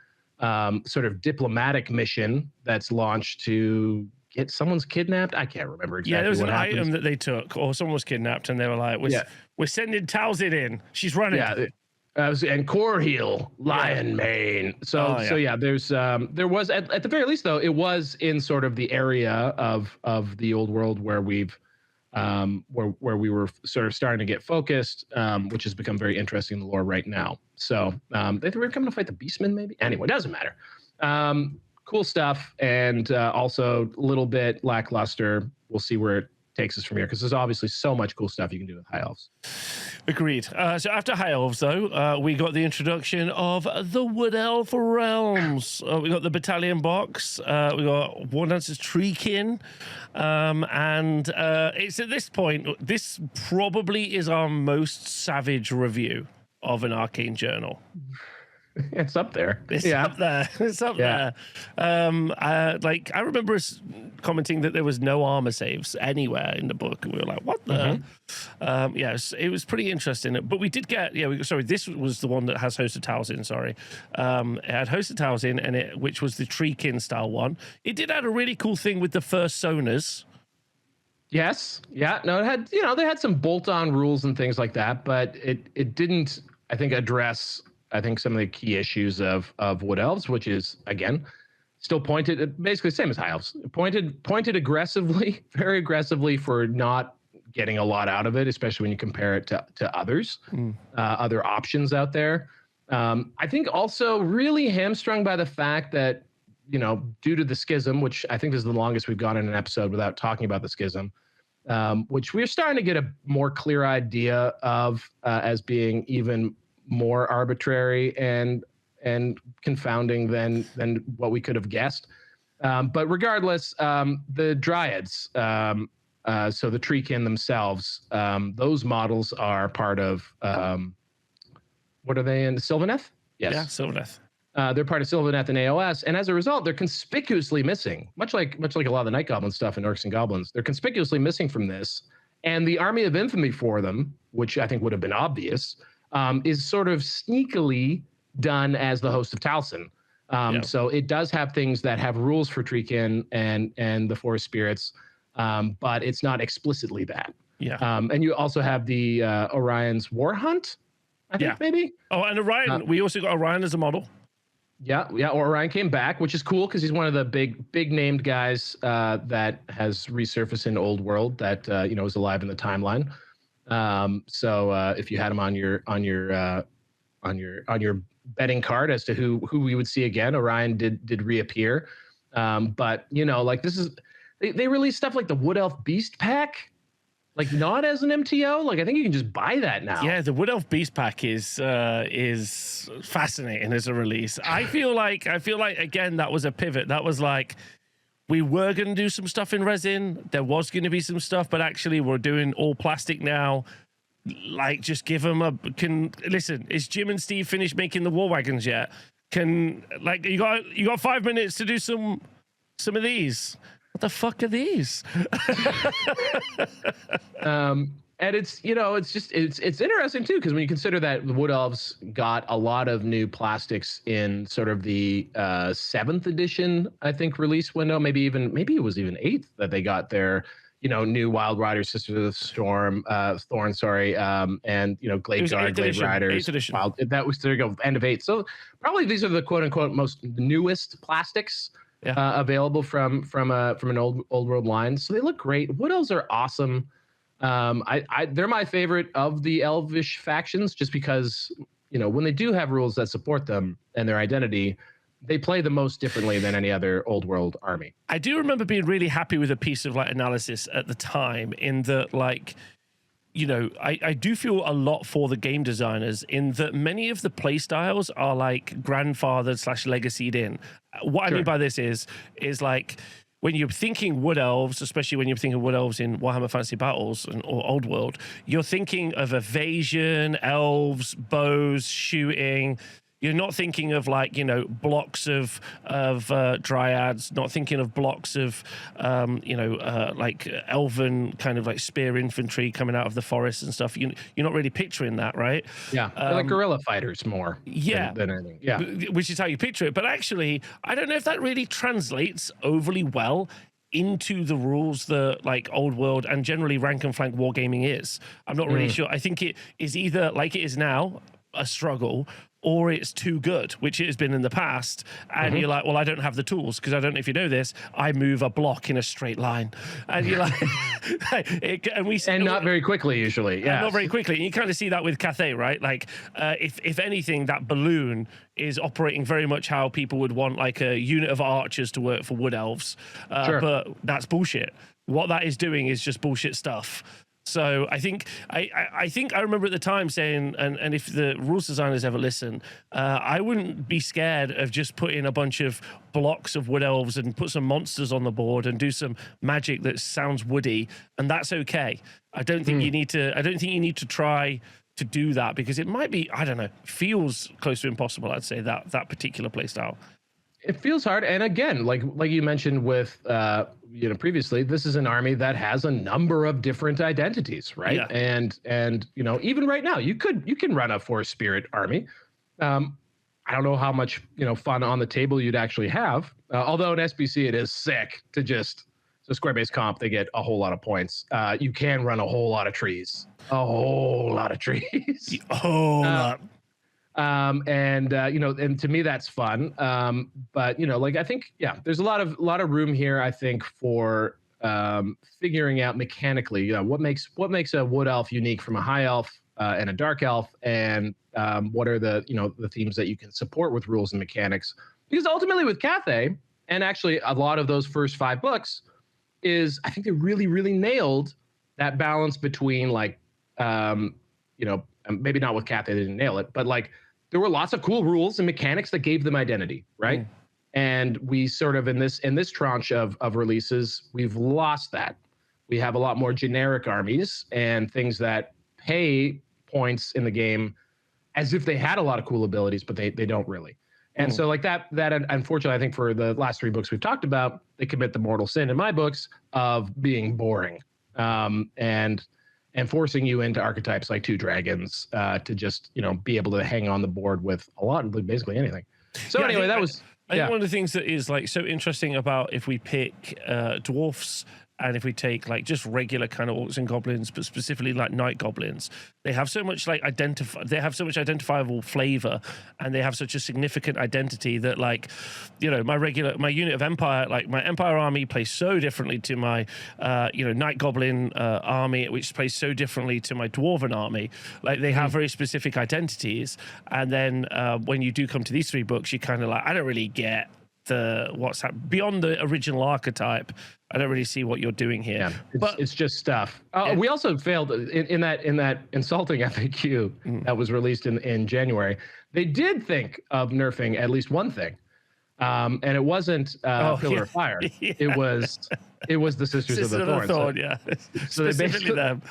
sort of diplomatic mission that's launched to get someone's kidnapped. I can't remember exactly. Yeah, there was what an happens. item that they took, or someone was kidnapped, and they were like, "We're sending Talsyn in. She's running." Yeah. And core heel, lion mane. So there's there was at the very least, though, it was in sort of the area of the old world where we've where we were sort of starting to get focused, which has become very interesting in the lore right now. So they were coming to fight the Beastmen, maybe. Anyway, doesn't matter. Cool stuff, and also a little bit lackluster. We'll see where it takes us from here, because there's obviously so much cool stuff you can do with high elves. Agreed. So after high elves, though, we got the introduction of the Wood Elf realms. We got the battalion box. We got Wardance's Treekin, and it's at this point. This probably is our most savage review of an Arcane journal. It's up there. It's up there. It's up there. Like, I remember us commenting that there was no armor saves anywhere in the book. We were like, what the? Yes, it was pretty interesting. But we did get, this was the one that has Host of Talsyn, sorry. It had Host of Talsyn, and which was the Treekin style one. It did add a really cool thing with the first sonars. Yes. Yeah. No, it had, they had some bolt-on rules and things like that, but it didn't, I think, address some of the key issues of Wood Elves, which is, again, still pointed, basically the same as High Elves, pointed aggressively, very aggressively, for not getting a lot out of it, especially when you compare it to others, other options out there. I think also really hamstrung by the fact that, due to the schism, which I think this is the longest we've gone in an episode without talking about the schism, which we're starting to get a more clear idea of as being even more arbitrary and confounding than what we could have guessed. But regardless, the Dryads, so the Treekin themselves, those models are part of, what are they in? Sylvaneth? Yes. Yeah, Sylvaneth. They're part of Sylvaneth and AOS, and as a result, they're conspicuously missing, much like a lot of the Night Goblin stuff in Orcs and Goblins. They're conspicuously missing from this, and the Army of Infamy for them, which I think would have been obvious, is sort of sneakily done as the Host of Talsyn. So it does have things that have rules for Treekin and the Forest Spirits, but it's not explicitly that. Yeah. And you also have the Orion's War Hunt, I think, maybe. Oh, and Orion. We also got Orion as a model. Yeah. Orion came back, which is cool because he's one of the big named guys that has resurfaced in Old World that is alive in the timeline. So if you had him on your betting card as to who we would see again, Orion did reappear. But this is they released stuff like the Wood Elf Beast Pack, like not as an MTO. Like I think you can just buy that now. Yeah, the Wood Elf Beast Pack is fascinating as a release. I feel like again that was a pivot. That was like, we were going to do some stuff in resin. There was going to be some stuff, but actually we're doing all plastic now. Like, just give them listen, is Jim and Steve finished making the war wagons yet? You got 5 minutes to do some of these. What the fuck are these? And it's it's interesting too, because when you consider that the Wood Elves got a lot of new plastics in sort of the 7th edition, I think, release window, maybe it was even 8th that they got their new Wild Riders, Sisters of the Storm, Thorn, sorry, and Glade Guard, Glade Riders. 8th edition. That was, there you go, end of 8. So probably these are the quote unquote most newest plastics available from an old world line. So they look great. Wood Elves are awesome. They're my favorite of the Elvish factions, just because when they do have rules that support them and their identity, they play the most differently than any other old world army. I do remember being really happy with a piece of analysis at the time, in that I do feel a lot for the game designers, in that many of the play styles are grandfathered / legacied in. What I mean by this is when you're thinking wood elves, especially when you're thinking wood elves in Warhammer Fantasy Battles or Old World, you're thinking of evasion, elves, bows, shooting. You're not thinking of like, you know, blocks of dryads, not thinking of blocks of, like elven kind of like spear infantry coming out of the forest and stuff. You're not really picturing that, right? Yeah, they're like guerrilla fighters more than anything. Yeah. Which is how you picture it. But actually, I don't know if that really translates overly well into the rules that like Old World and generally rank and flank wargaming is. I'm not really sure. I think it is either like it is now, a struggle, or it's too good, which it has been in the past. And you're like, well, I don't have the tools because I don't know if you know this. I move a block in a straight line, and you're like, and not very quickly usually. Yeah, not very quickly. And you kind of see that with Cathay, right? Like, if anything, that balloon is operating very much how people would want like a unit of archers to work for wood elves, but that's bullshit. What that is doing is just bullshit stuff. So I think I remember at the time saying, and if the rules designers ever listen, I wouldn't be scared of just putting a bunch of blocks of wood elves and put some monsters on the board and do some magic that sounds woody, and that's okay. I don't think you need to. I don't think you need to try to do that because it might be, I don't know, feels close to impossible. I'd say that particular play style. It feels hard, and again, like you mentioned with previously, this is an army that has a number of different identities, right? Yeah. And even right now, you can run a Force Spirit army. I don't know how much fun on the table you'd actually have. Although in SBC it is sick to just square base comp, they get a whole lot of points. You can run a whole lot of trees, a whole lot of trees, a whole lot. And to me that's fun. But like I think there's a lot of room here, I think, for figuring out mechanically what makes a wood elf unique from a high elf and a dark elf, and what are the the themes that you can support with rules and mechanics. Because ultimately with Cathay, and actually a lot of those first 5 books, is I think they really nailed that balance between like maybe not with Cathay, they didn't nail it, but like there were lots of cool rules and mechanics that gave them identity, right? And we sort of in this tranche of releases, we've lost that. We have a lot more generic armies and things that pay points in the game as if they had a lot of cool abilities, but they don't really. And so like that unfortunately, I think for the last 3 books we've talked about, they commit the mortal sin in my books of being boring. And forcing you into archetypes like 2 dragons to just be able to hang on the board with a lot, basically anything. So anyway, I think one of the things that is like so interesting about if we pick dwarfs and if we take like just regular kind of orcs and goblins, but specifically like night goblins, they have so much like identifiable flavor, and they have such a significant identity that like, my unit of empire, like my empire army plays so differently to my, night goblin army, which plays so differently to my dwarven army. Like they have very specific identities. And then when you do come to these 3 books, you kind of like, I don't really get what's happening beyond the original archetype. I don't really see what you're doing here. Yeah, it's just stuff. We also failed in that insulting FAQ that was released in January. They did think of nerfing at least one thing, and it wasn't Pillar of Fire. Yeah. It was the Sisters of the Thorn. Yeah, so specifically them.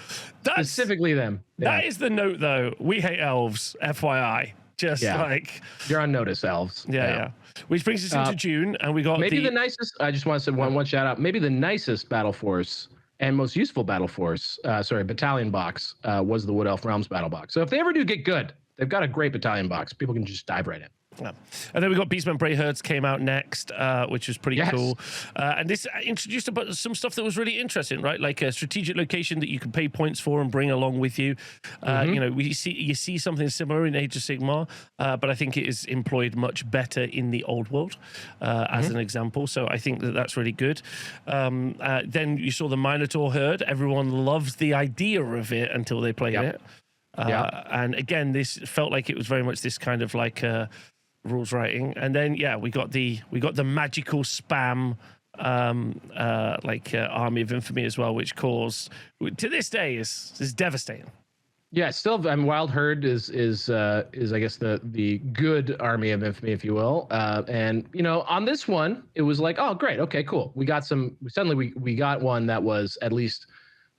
Specifically them. Yeah. That is the note, though. We hate elves. FYI. Just like you're on notice, elves. Yeah. Which brings us into June, and we got maybe the nicest. I just want to say one shout out. Maybe the nicest battle force and most useful battle force. Battalion box was the Wood Elf Realms battle box. So if they ever do get good, they've got a great battalion box. People can just dive right in. Yeah. And then we got Beastmen Brayherds came out next, which was pretty cool. And this introduced some stuff that was really interesting, right? Like a strategic location that you can pay points for and bring along with you. You see something similar in Age of Sigmar, but I think it is employed much better in the Old World as an example. So I think that's really good. Then you saw the Minotaur herd. Everyone loves the idea of it until they played it. And again, this felt like it was very much this kind of like rules writing. And then we got the magical spam army of infamy as well, which caused to this day is devastating. Yeah, still, I mean, Wild Herd is I guess the good army of infamy, if you will. And you know, on this one, it was like, oh, great, okay, cool. We got some. Suddenly, we got one that was at least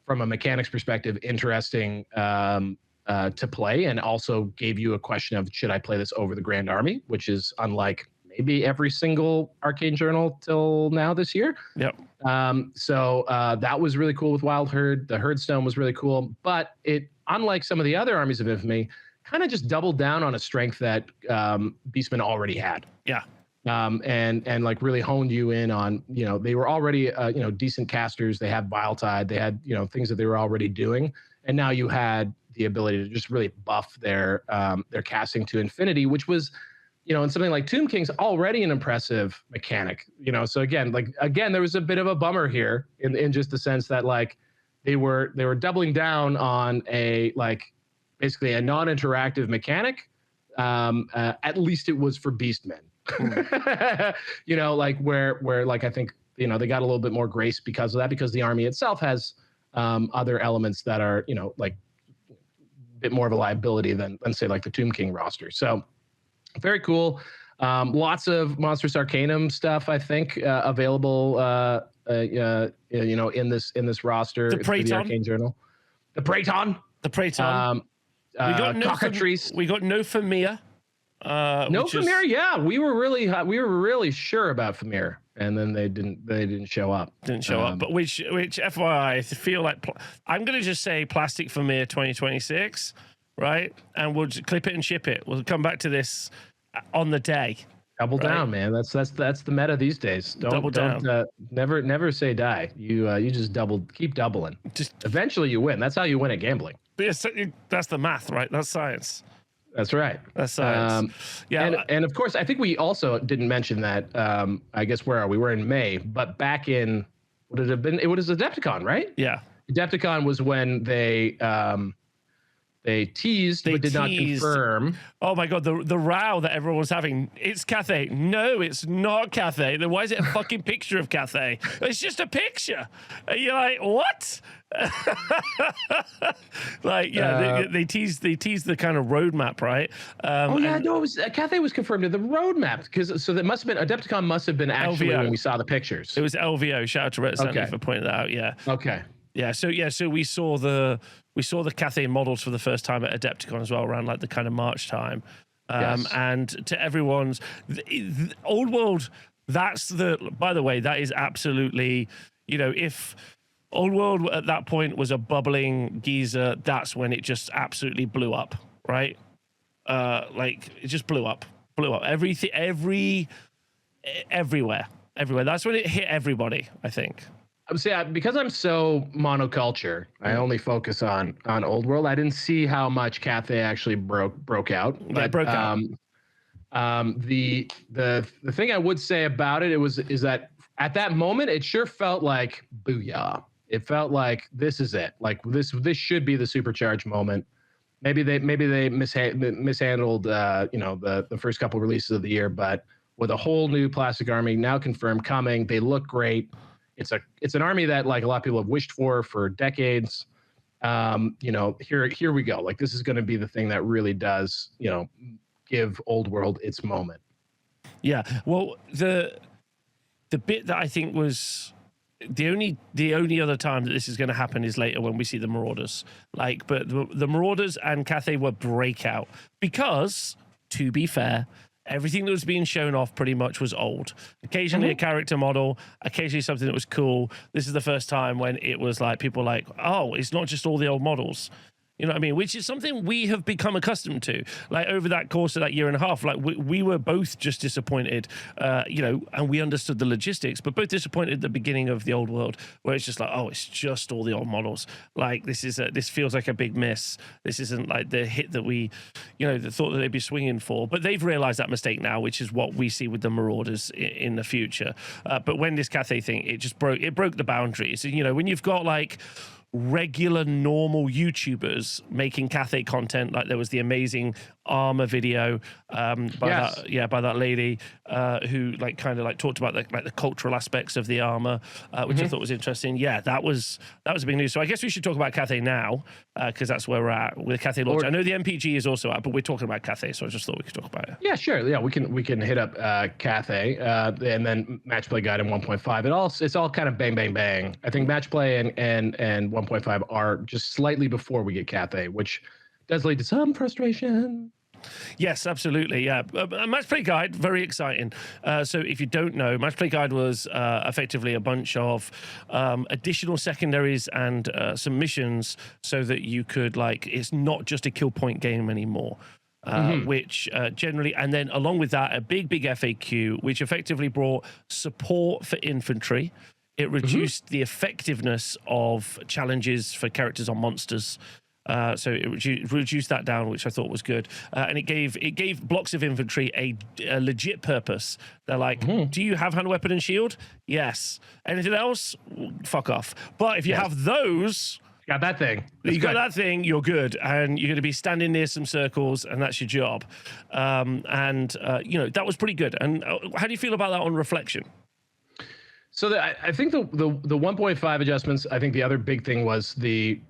from a mechanics perspective interesting to play, and also gave you a question of should I play this over the Grand Army, which is unlike maybe every single Arcane Journal till now this year. Yep. So that was really cool with Wild Herd. The Herdstone was really cool, but it, unlike some of the other armies of infamy, kind of just doubled down on a strength that Beastmen already had. Yeah. And like really honed you in on, you know, they were already you know, decent casters. They had Viletide. They had, you know, things that they were already doing, and now you had the ability to just really buff their casting to infinity, which was, you know, in something like Tomb King's already an impressive mechanic, you know. So again, there was a bit of a bummer here in just the sense that like they were doubling down on a like basically a non-interactive mechanic. At least it was for Beastmen. You know, like where like I think, you know, they got a little bit more grace because of that, because the army itself has other elements that are, you know, like a bit more of a liability than say like the Tomb King roster. So very cool. Lots of Monstrous Arcanum stuff, I think, available you know, in this roster. The Praeton. Arcane Journal. The Praeton. The Praeton. We got no Cockatrice. We got no Famir. No Famir. Yeah, we were really sure about Famir, and then they didn't show up. Didn't show up. But which FYI, I feel like I'm going to just say Plastic Famir 2026, right? And we'll just clip it and ship it. We'll come back to this on the day. Double down, man. That's the meta these days. Don't never say die. You just keep doubling. Just eventually you win. That's how you win at gambling. Yes, that's the math, right? That's science. That's right. That's science. Yeah, and of course, I think we also didn't mention that. I guess where are we? We're in May, but back in would it have been? It was Adepticon, right? Yeah. Adepticon was when they teased but did not confirm. Oh my god, the row that everyone was having. It's Cathay. No, it's not Cathay. Then why is it a fucking picture of Cathay? It's just a picture. And you're like, what? Like, yeah, they teased the kind of roadmap, right? It was Cathay was confirmed in the roadmap, because so that must have been Adepticon must have been actually LVO. when we saw the pictures. It was LVO. Shout out to Red Stanley for pointing that out. Yeah. Okay. Yeah. So we saw the Cathay models for the first time at Adepticon as well, around like the kind of March time. Yes. And to everyone's the old world, by the way, that is absolutely, you know, if Old World at that point was a bubbling geyser, that's when it just absolutely blew up, right? Like it just blew up. Everything, everywhere. That's when it hit everybody, I think. See, because I'm so monoculture, I only focus on Old World. I didn't see how much Cathay actually broke out. But, broke out. The thing I would say about it is that at that moment it sure felt like booyah. It felt like this is it. Like this should be the supercharged moment. Maybe they mishandled you know, the first couple releases of the year, but with a whole new Plastic Army now confirmed coming, they look great. It's an army that like a lot of people have wished for decades. You know, here we go. Like this is going to be the thing that really does, you know, give Old World its moment. Yeah. Well, the bit that I think was the only other time that this is going to happen is later when we see the Marauders. Like, but the Marauders and Cathay were breakout because, to be fair, everything that was being shown off pretty much was old. Occasionally a character model, occasionally something that was cool. This is the first time when it was like people like, oh, it's not just all the old models. You know what I mean? Which is something we have become accustomed to. Like over that course of that year and a half, like we were both just disappointed, you know, and we understood the logistics, but both disappointed at the beginning of the Old World, where it's just like, oh, it's just all the old models. Like this feels like a big miss. This isn't like the hit that we, you know, thought that they'd be swinging for. But they've realized that mistake now, which is what we see with the Marauders in the future. But when this Cathay thing, it broke the boundaries. You know, when you've got like regular normal YouTubers making Cathay content, like there was the amazing armor video by that lady who like kind of like talked about the cultural aspects of the armor, which I thought was interesting. Yeah, that was a big news. So I guess we should talk about Cathay now, because that's where we're at with Cathay launch. I know the MPG is also out, but we're talking about Cathay, so I just thought we could talk about it. Yeah, sure. Yeah, we can hit up Cathay and then match play guide in 1.5. It's all kind of bang bang bang. I think match play and 1.5 are just slightly before we get Cathay, which does lead to some frustration. Yes, absolutely. Yeah, match play guide, very exciting. So if you don't know, match play guide was effectively a bunch of additional secondaries and some missions, so that you could it's not just a kill point game anymore. Which generally, and then along with that, a big FAQ, which effectively brought support for infantry. It reduced the effectiveness of challenges for characters on monsters. So it reduced that down, which I thought was good. And it gave blocks of infantry a legit purpose. They're like, do you have hand, weapon, and shield? Yes. Anything else? Fuck off. But if you have those... Got that thing. Got that thing, you're good. And you're going to be standing near some circles, and that's your job. That was pretty good. And how do you feel about that on reflection? So I think the 1.5 adjustments, I think the other big thing was the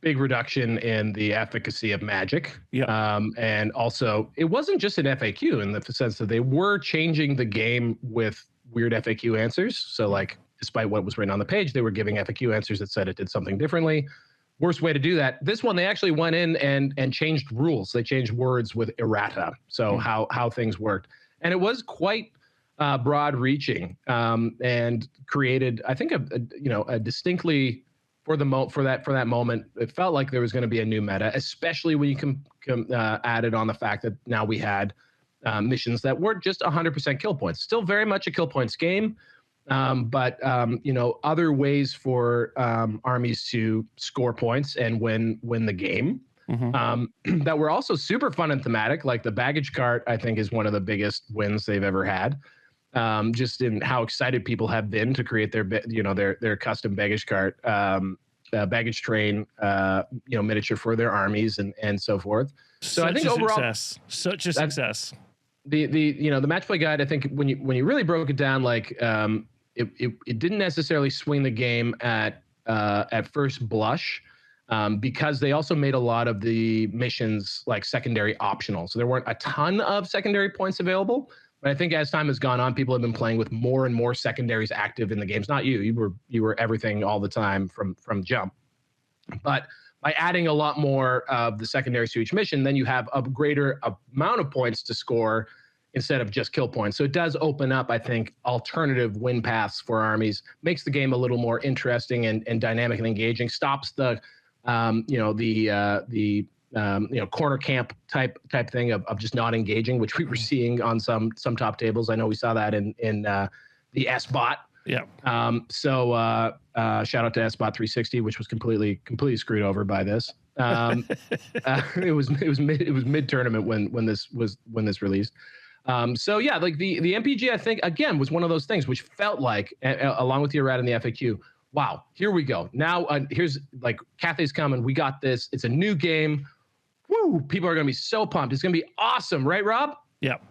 big reduction in the efficacy of magic. Yeah. And also, it wasn't just an FAQ in the sense that they were changing the game with weird FAQ answers. So despite what was written on the page, they were giving FAQ answers that said it did something differently. Worst way to do that. This one, they actually went in and changed rules. They changed words with errata. So how things worked. And it was quite broad reaching, and created, I think, a distinctly for that moment, it felt like there was going to be a new meta, especially when you added on the fact that now we had missions that weren't just 100% kill points. Still very much a kill points game, but other ways for armies to score points and win the game. That were also super fun and thematic. Like the baggage cart, I think, is one of the biggest wins they've ever had. Just in how excited people have been to create their custom baggage cart, baggage train, miniature for their armies and so forth. So I think overall, such a success. The match play guide, I think when you really broke it down, it didn't necessarily swing the game at first blush, because they also made a lot of the missions secondary optional. So there weren't a ton of secondary points available. But I think as time has gone on, people have been playing with more and more secondaries active in the games. Not you. You were everything all the time from jump. But by adding a lot more of the secondaries to each mission, then you have a greater amount of points to score instead of just kill points. So it does open up, I think, alternative win paths for armies, makes the game a little more interesting and dynamic and engaging, stops the corner camp type thing of just not engaging, which we were seeing on some top tables. I know we saw that in the S-Bot. Yeah. So shout out to S-Bot 360, which was completely screwed over by this. It was mid tournament when this released. So yeah, the MPG, I think, again, was one of those things which felt like, along with the errata and the FAQ, wow, here we go. Now here's Cathay's coming. We got this. It's a new game. Woo! People are going to be so pumped. It's going to be awesome, right, Rob? Yep.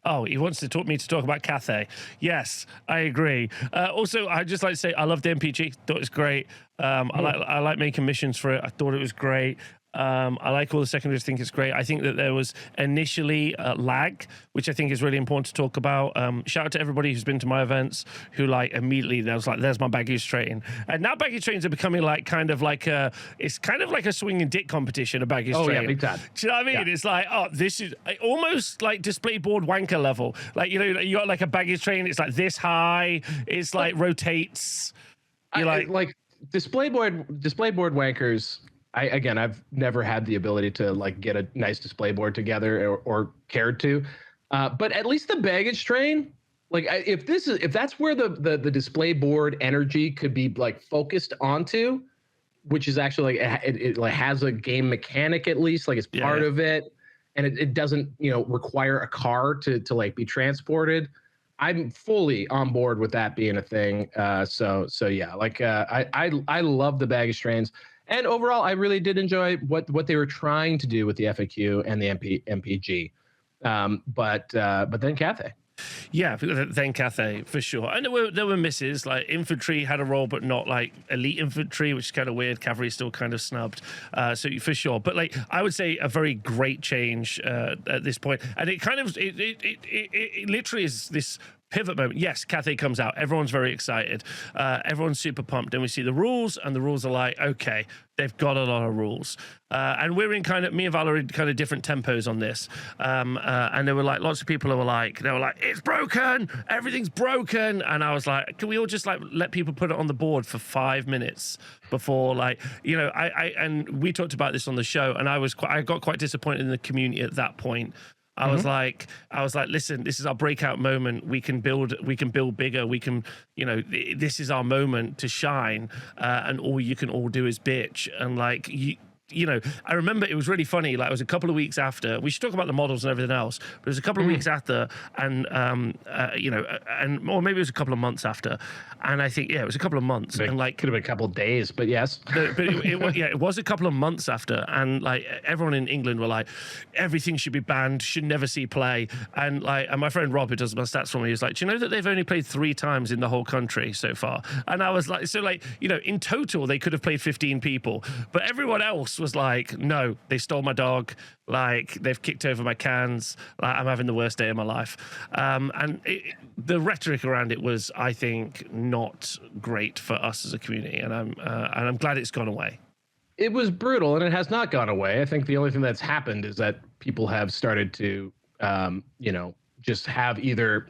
Oh, he wants to talk about Cathay. Yes, I agree. Also, I'd just like to say I love the MPG. Thought it was great. I like making missions for it. I thought it was great. I like all the secondaries. I think it's great. I think that there was initially lag, which I think is really important to talk about. Shout out to everybody who's been to my events who immediately there was there's my baggage train, and now baggage trains are becoming kind of like a swinging dick competition. A baggage train. Yeah, big time. Do you know what I mean? Yeah. It's this is almost like display board wanker level. You got a baggage train. It's this high. It's rotates. Display board wankers. I've never had the ability to get a nice display board together or cared to, but at least the baggage train, if that's where the display board energy could be focused onto, which is actually it has a game mechanic, at least it's part of it, and it doesn't require a car to be transported. I'm fully on board with that being a thing. So yeah, I love the baggage trains. And overall, I really did enjoy what they were trying to do with the FAQ and the MPG. But then Cathay. Yeah, then Cathay for sure. And there were misses. Like infantry had a role, but not like elite infantry, which is kind of weird. Cavalry still kind of snubbed, so for sure. But like I would say a very great change at this point, and it kind of it literally is this pivot moment. Yes, Cathay comes out. Everyone's very excited. Everyone's super pumped. And we see the rules, and the rules are like, okay, they've got a lot of rules. And we're in kind of, me and Val are in kind of different tempos on this. And there were like lots of people who were like, it's broken. Everything's broken. And I was like, can we all just like let people put it on the board for 5 minutes before, like, you know, and we talked about this on the show, and I got quite disappointed in the community at that point. I was like, listen, this is our breakout moment. We can build bigger. We can, you know, this is our moment to shine. And all you can all do is bitch. And like, you know, I remember it was really funny. Like, it was a couple of weeks after. We should talk about the models and everything else, but it was a couple of weeks after, and you know, or maybe it was a couple of months after. And I think, yeah, it was a couple of months. It and like, could have been a couple of days, but yes. but it was a couple of months after, and like everyone in England were like, everything should be banned, should never see play. And like, and my friend Rob, who does my stats for me, was like, do you know that they've only played 3 times in the whole country so far? And I was like, so like, you know, in total they could have played 15 people, but everyone else was like, no, they stole my dog, like they've kicked over my cans, like, I'm having the worst day of my life. And the rhetoric around it was, I think, not great for us as a community, and I'm glad it's gone away. It was brutal, and it has not gone away. I think the only thing that's happened is that people have started to, you know, just have either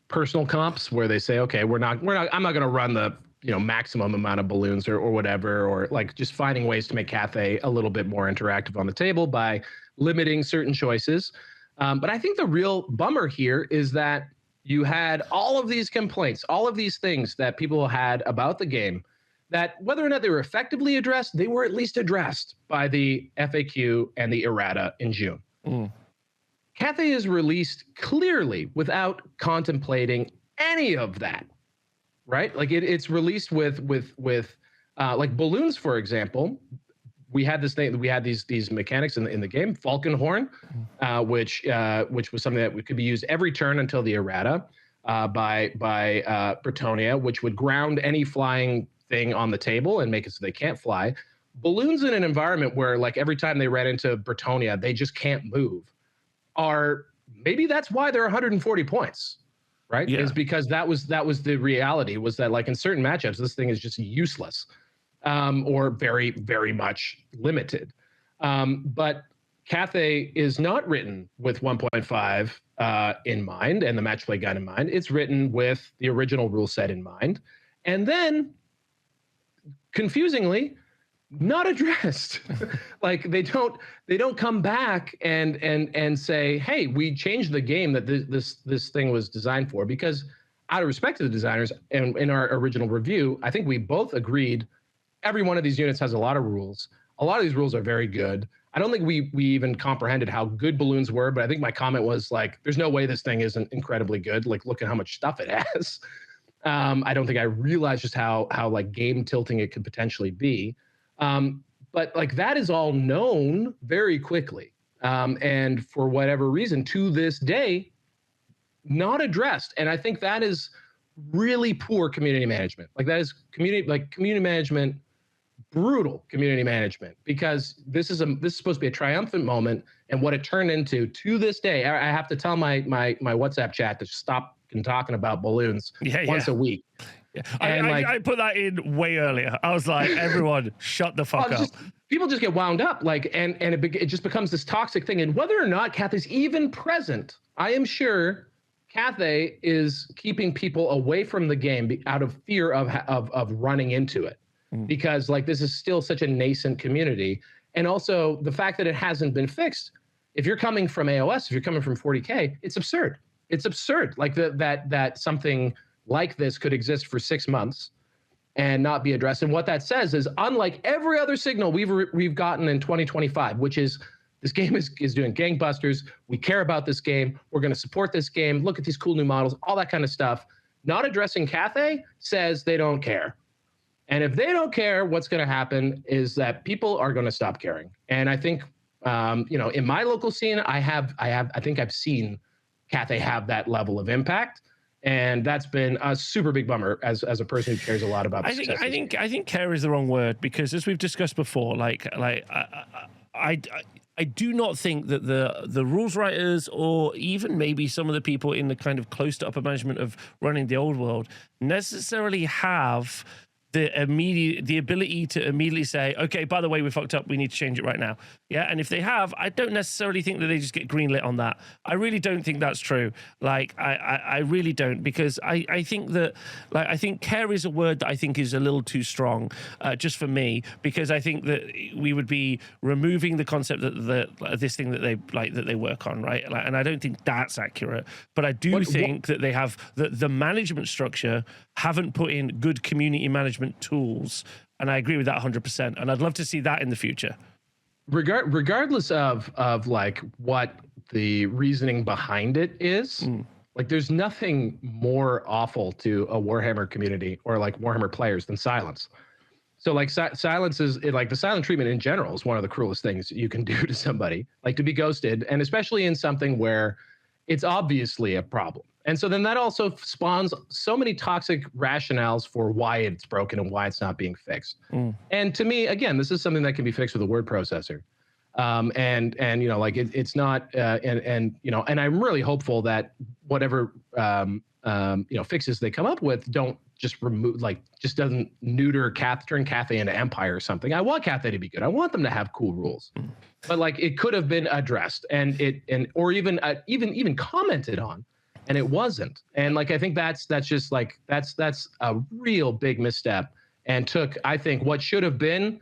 personal comps where they say, okay, I'm not going to run the, you know, maximum amount of balloons or whatever, or like just finding ways to make Cathay a little bit more interactive on the table by limiting certain choices. But I think the real bummer here is that you had all of these complaints, all of these things that people had about the game, that whether or not they were effectively addressed, they were at least addressed by the FAQ and the errata in June. Cathay is released clearly without contemplating any of that, right? Like it's released with like balloons, for example. We had this thing. We had these mechanics in the game. Falcon Horn, which was something that could be used every turn until the errata by Bretonnia, which would ground any flying thing on the table and make it so they can't fly. Balloons in an environment where, like, every time they ran into Bretonnia, they just can't move. Maybe that's why they're 140 points, right? Yeah. Is because that was the reality, was that like in certain matchups, this thing is just useless. Or very, very much limited. But Cathay is not written with 1.5 in mind and the match play guide in mind. It's written with the original rule set in mind. And then, confusingly, not addressed. Like they don't come back and say, hey, we changed the game that this thing was designed for. Because out of respect to the designers, and in our original review, I think we both agreed every one of these units has a lot of rules. A lot of these rules are very good. I don't think we even comprehended how good balloons were, but I think my comment was like, there's no way this thing isn't incredibly good. Like, look at how much stuff it has. I don't think I realized just how like game tilting it could potentially be. But like that is all known very quickly. And for whatever reason, to this day, not addressed. And I think that is really poor community management. Like that is community management, brutal community management, because this is supposed to be a triumphant moment, and what it turned into, to this day, I have to tell my WhatsApp chat to stop talking about balloons once a week. Yeah. I put that in way earlier. I was like, everyone, shut the fuck up. People just get wound up, like, and it just becomes this toxic thing. And whether or not Cathay's even present, I am sure Cathay is keeping people away from the game out of fear of running into it, because like this is still such a nascent community. And also the fact that it hasn't been fixed. If you're coming from AOS, if you're coming from 40K, it's absurd. It's absurd. Like that something like this could exist for 6 months and not be addressed. And what that says is, unlike every other signal we've gotten in 2025, which is this game is doing gangbusters. We care about this game. We're going to support this game. Look at these cool new models, all that kind of stuff. Not addressing Cathay says they don't care. And if they don't care, what's going to happen is that people are going to stop caring. And I think, in my local scene, I think I've seen Cathay have that level of impact. And that's been a super big bummer as a person who cares a lot about. I think care is the wrong word, because as we've discussed before, I do not think that the rules writers, or even maybe some of the people in the kind of close to upper management of running the old world, necessarily have the ability to immediately say, okay, by the way, we fucked up, we need to change it right now. Yeah. And if they have, I don't necessarily think that they just get greenlit on that. I really don't think that's true. Like, I really don't, because I think that, like, I think care is a word that I think is a little too strong, just for me, because I think that we would be removing the concept that this thing that they work on, right? Like, and I don't think that's accurate, but I do think that they have the management structure haven't put in good community management tools, and I agree with that 100%. And I'd love to see that in the future. Regardless of like what the reasoning behind it is, like there's nothing more awful to a Warhammer community or like Warhammer players than silence. So like silence is like the silent treatment in general is one of the cruelest things you can do to somebody, like to be ghosted, and especially in something where it's obviously a problem. And so then that also spawns so many toxic rationales for why it's broken and why it's not being fixed. And to me, again, this is something that can be fixed with a word processor. And like it's not, and I'm really hopeful that whatever, fixes they come up with don't just remove, like just doesn't turn Cathay into Empire or something. I want Cathay to be good. I want them to have cool rules, but like it could have been addressed or even commented on. And it wasn't. And like, I think that's a real big misstep, and took, I think, what should have been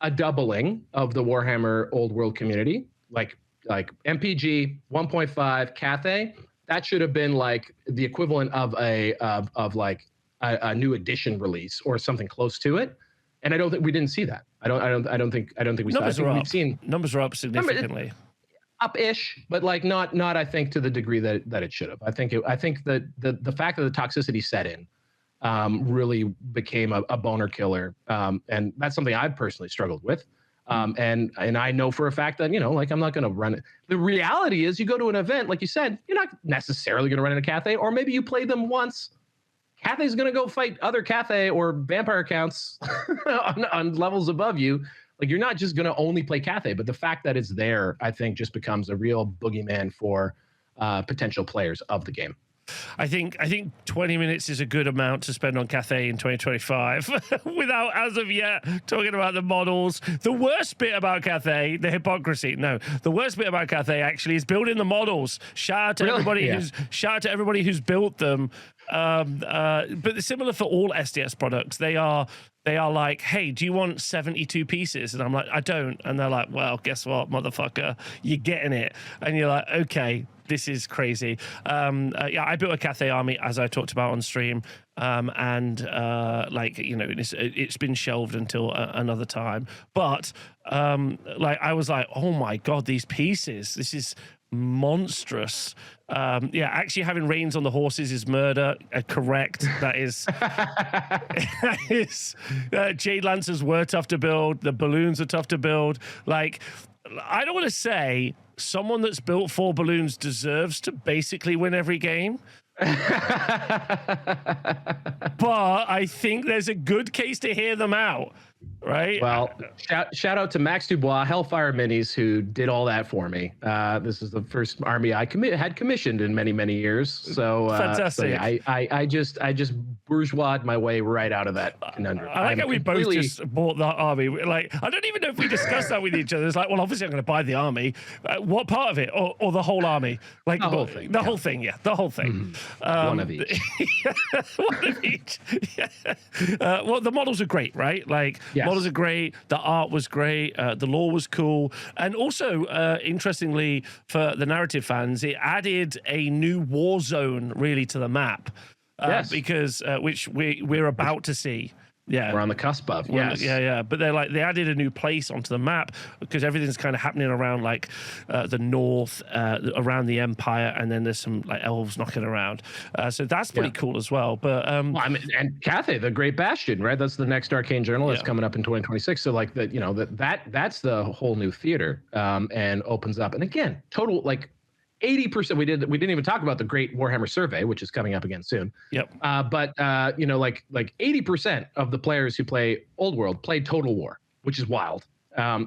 a doubling of the Warhammer Old World community, like MPG 1.5 Cathay, that should have been like the equivalent of a new edition release or something close to it. And I don't think we didn't see that. I don't think we saw. I think we've seen numbers are up significantly. Up-ish, but like not I think to the degree that it should have. I think that the fact that the toxicity set in really became a boner killer, and that's something I've personally struggled with. And I know for a fact that like I'm not going to run it. The reality is, you go to an event, like you said, you're not necessarily going to run into Cathay, or maybe you play them once. Cathay's going to go fight other Cathay or vampire accounts on levels above you. Like, you're not just going to only play Cathay, but the fact that it's there, I think, just becomes a real boogeyman for potential players of the game. I think 20 minutes is a good amount to spend on Cathay in 2025 without, as of yet, talking about the models. The worst bit about Cathay, the hypocrisy. No, the worst bit about Cathay actually is building the models. Shout out to everybody who's built them. But similar for all SDS products, they are like, hey, do you want 72 pieces? And I'm like, I don't. And they're like, well, guess what, motherfucker, you're getting it. And you're like, okay, this is crazy. I built a Cathay army, as I talked about on stream. It's been shelved until another time. But I was like, oh my God, these pieces, this is monstrous. Actually having reins on the horses is murder. Correct. That is. Jade Lancers were tough to build. The balloons are tough to build. Like, I don't want to say someone that's built 4 balloons deserves to basically win every game. But I think there's a good case to hear them out. Right. Well, shout out to Max Dubois, Hellfire Minis, who did all that for me. This is the first army I had commissioned in many, many years. So fantastic. So I just bourgeoised my way right out of that conundrum. I like how we both just bought that army. Like, I don't even know if we discussed that with each other. It's like, well, obviously I'm going to buy the army. What part of it, or the whole army? Like the whole thing. The whole thing. Yeah, the whole thing. One of each. One of each. Yeah. Well, the models are great, right? Like. Yes. Models are great. The art was great. The lore was cool. And also, interestingly, for the narrative fans, it added a new war zone really to the map. Yes. Because which we're about to see. Yeah, we're on the cusp of. Well, yes. yeah. But they're like, they added a new place onto the map because everything's kind of happening around like the north, around the Empire, and then there's some like elves knocking around. So that's pretty cool as well. But well, I mean, and Cathay, the Great Bastion, right? That's the next Arcane Journal that's coming up in 2026. So like that, you know, that's the whole new theater, and opens up. And again, total like 80%. We didn't even talk about the Great Warhammer Survey, which is coming up again soon. Yep. But you know, like 80% of the players who play Old World play Total War, which is wild.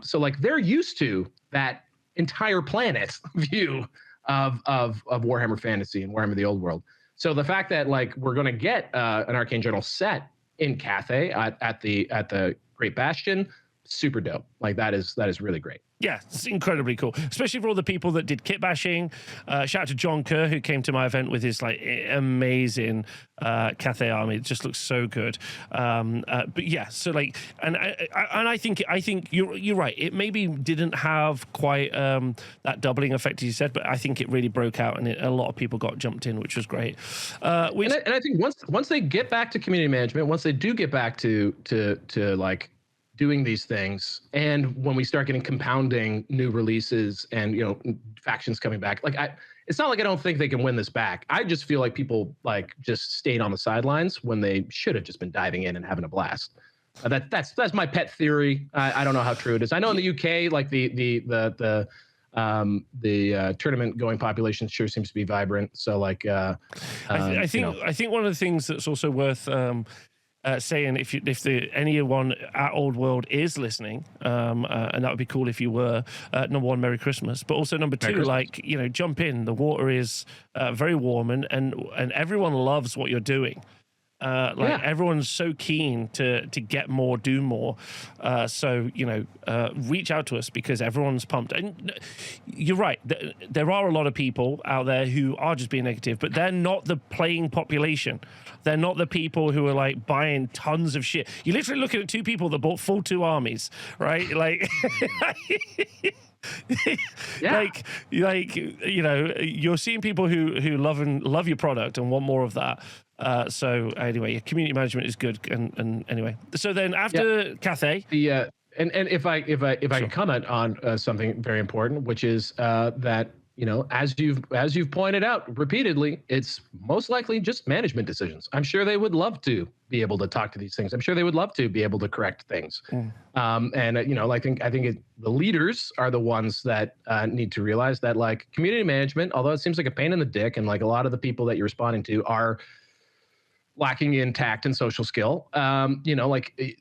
So like they're used to that entire planet view of Warhammer Fantasy and Warhammer the Old World. So the fact that like we're going to get an Arcane Journal set in Cathay at the Great Bastion, super dope. Like that is really great. Yeah, it's incredibly cool, especially for all the people that did kit bashing. Shout out to John Kerr, who came to my event with his like amazing Cathay army. It just looks so good. But yeah, so like, and I think you're right. It maybe didn't have quite that doubling effect as you said, but I think it really broke out, and a lot of people got jumped in, which was great. And I think once they get back to community management, once they do get back to like doing these things, and when we start getting compounding new releases and, you know, factions coming back, like it's not like I don't think they can win this back. I just feel like people like just stayed on the sidelines when they should have just been diving in and having a blast. That's my pet theory. I don't know how true it is. I know in the UK, like the tournament going population sure seems to be vibrant. So like, I think one of the things that's also worth saying, if anyone at Old World is listening, and that would be cool if you were, number one, Merry Christmas, but also number two, like, you know, jump in. The water is very warm, and everyone loves what you're doing. Everyone's so keen to get more, do more. So, you know, reach out to us because everyone's pumped. And you're right. There are a lot of people out there who are just being negative, but they're not the playing population. They're not the people who are like buying tons of shit. You're literally looking at two people that bought full 2 armies, right? Like, like you know, you're seeing people who love your product and want more of that. So anyway, community management is good. And anyway, so then after Cathay, and if I can comment on something very important, which is that, you know, as you've pointed out repeatedly, it's most likely just management decisions. I'm sure they would love to be able to talk to these things. I'm sure they would love to be able to correct things. And you know, I think the leaders are the ones that need to realize that like community management, although it seems like a pain in the dick, and like a lot of the people that you're responding to are lacking in tact and social skill. You know, like, you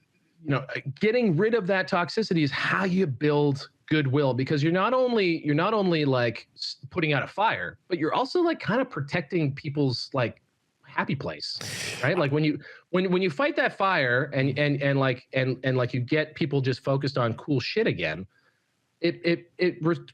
know, getting rid of that toxicity is how you build goodwill, because you're not only like putting out a fire, but you're also like kind of protecting people's like happy place, right? Like when you fight that fire and like you get people just focused on cool shit again, it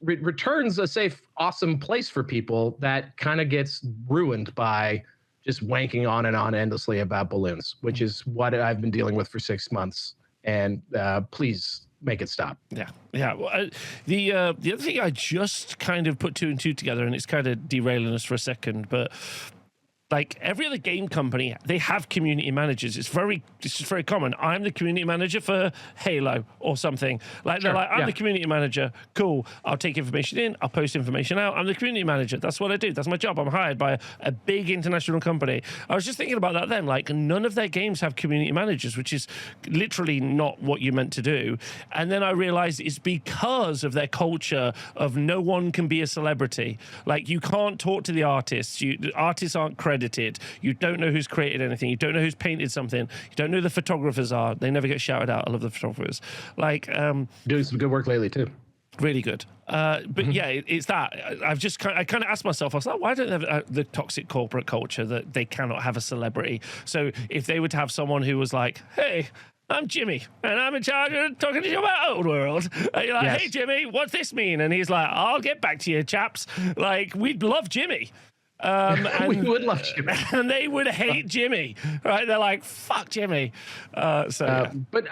returns a safe, awesome place for people that kind of gets ruined by just wanking on and on endlessly about balloons, which is what I've been dealing with for 6 months. And please make it stop. Yeah. Well, the other thing I just kind of put 2 and 2 together, and it's kind of derailing us for a second, but like every other game company, they have community managers. It's just very common. I'm the community manager for Halo or something. Like they're like, I'm the community manager. Cool. I'll take information in. I'll post information out. I'm the community manager. That's what I do. That's my job. I'm hired by a big international company. I was just thinking about that then. Like none of their games have community managers, which is literally not what you're meant to do. And then I realized it's because of their culture of no one can be a celebrity. Like you can't talk to the artists. The artists aren't credited. You don't know who's created anything. You don't know who's painted something. You don't know who the photographers are. They never get shouted out. I love the photographers. Like doing some good work lately too. Really good. But yeah, it's that. I kind of asked myself, I was like, why don't they have the toxic corporate culture that they cannot have a celebrity? So if they were to have someone who was like, hey, I'm Jimmy, and I'm in charge of talking to you about Old World. And you're like, hey, Jimmy, what's this mean? And he's like, I'll get back to you, chaps. Like, we'd love Jimmy. And, we would love Jimmy. And they would hate Jimmy, right? They're like, fuck Jimmy. But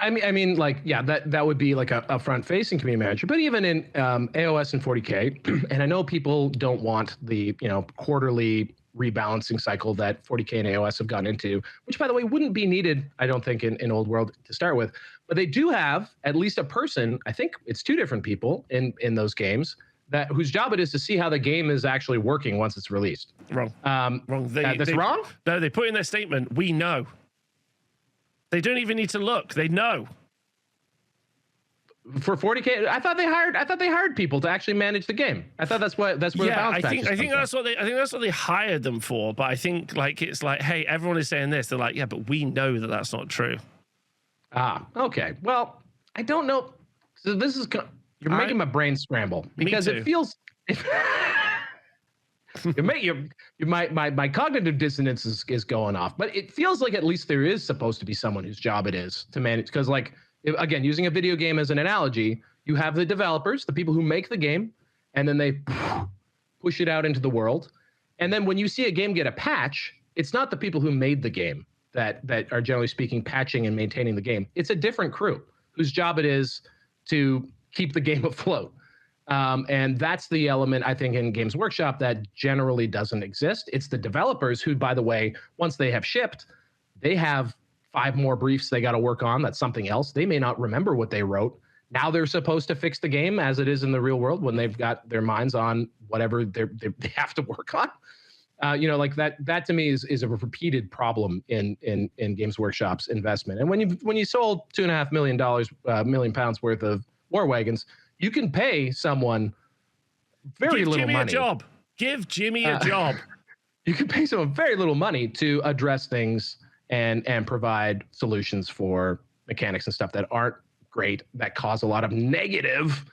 I mean, like, yeah, that would be like a front-facing community manager. But even in AOS and 40K, and I know people don't want the, you know, quarterly rebalancing cycle that 40K and AOS have gone into, which, by the way, wouldn't be needed, I don't think, in Old World to start with. But they do have at least a person, I think it's 2 different people in those games, that whose job it is to see how the game is actually working once it's released. Wrong. Wrong. That's wrong? No, they put in their statement, we know. They don't even need to look. They know. For 40K, I thought they hired people to actually manage the game. I thought that's where the balance patches I think that's what they hired them for. But I think like it's like, hey, everyone is saying this. They're like, yeah, but we know that that's not true. Ah, okay. Well, I don't know. So this is you're making my brain scramble because it feels. My cognitive dissonance is going off, but it feels like at least there is supposed to be someone whose job it is to manage. Because like, again, using a video game as an analogy, you have the developers, the people who make the game, and then they push it out into the world. And then when you see a game get a patch, it's not the people who made the game that are generally speaking patching and maintaining the game. It's a different crew whose job it is to keep the game afloat. And that's the element, I think, in Games Workshop that generally doesn't exist. It's the developers who, by the way, once they have shipped, they have 5 more briefs they got to work on. That's something else. They may not remember what they wrote. Now they're supposed to fix the game as it is in the real world when they've got their minds on whatever they have to work on. Like that to me is a repeated problem in Games Workshop's investment. And when you sold $2.5 million pounds worth of War Wagons, you can pay someone very little money. Give Jimmy a job. Give Jimmy a job. You can pay someone very little money to address things and provide solutions for mechanics and stuff that aren't great, that cause a lot of negative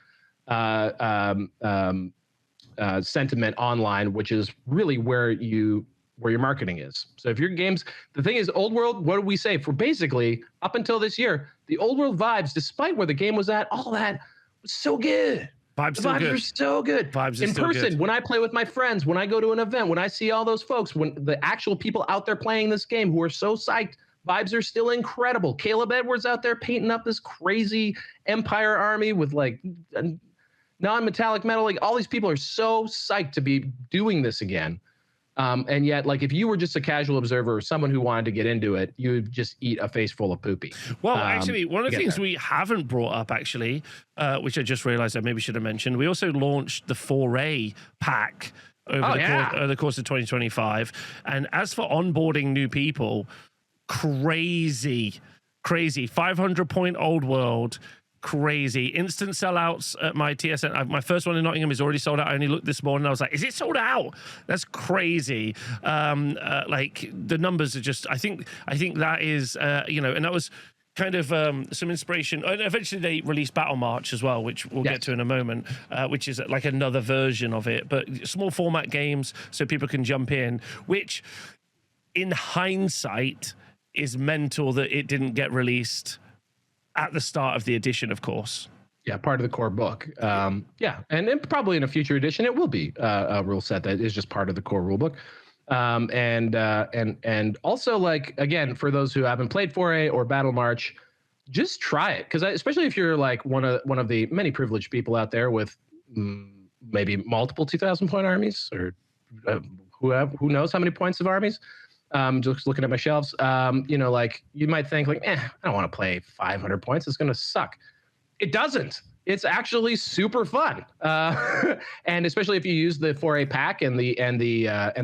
sentiment online, which is really where your marketing is. So if your games, the thing is, Old World, what did we say? For basically up until this year, the Old World vibes, despite where the game was at, all that was so good. Vibes are so good. Vibes in person, when I play with my friends, when I go to an event, when I see all those folks, when the actual people out there playing this game who are so psyched, vibes are still incredible. Caleb Edwards out there painting up this crazy Empire army with like non-metallic metal. Like all these people are so psyched to be doing this again. And yet, like, if you were just a casual observer or someone who wanted to get into it, you would just eat a face full of poopy. Well, actually, one of the things we haven't brought up, actually, which I just realized I maybe should have mentioned, we also launched the Foray pack over the course of 2025. And as for onboarding new people, crazy 500-point Old World. Crazy instant sellouts at my TSN. My first one in Nottingham is already sold out. I only looked this morning. I was like, is it sold out? That's crazy. Like the numbers are just, I think that is, and that was kind of some inspiration. And eventually they released Battle March as well, which we'll get to in a moment, which is like another version of it, but small format games so people can jump in, which in hindsight is mental that it didn't get released at the start of the edition, of course. Yeah, part of the core book. And then probably in a future edition, it will be a rule set that is just part of the core rule book. And also, like, again, for those who haven't played Foray or Battle March, just try it, because especially if you're like one of the many privileged people out there with maybe multiple 2,000-point armies, or who knows how many points of armies. Just looking at my shelves, like you might think like, I don't want to play 500 points. It's going to suck. It doesn't. It's actually super fun. And especially if you use the Foray pack and the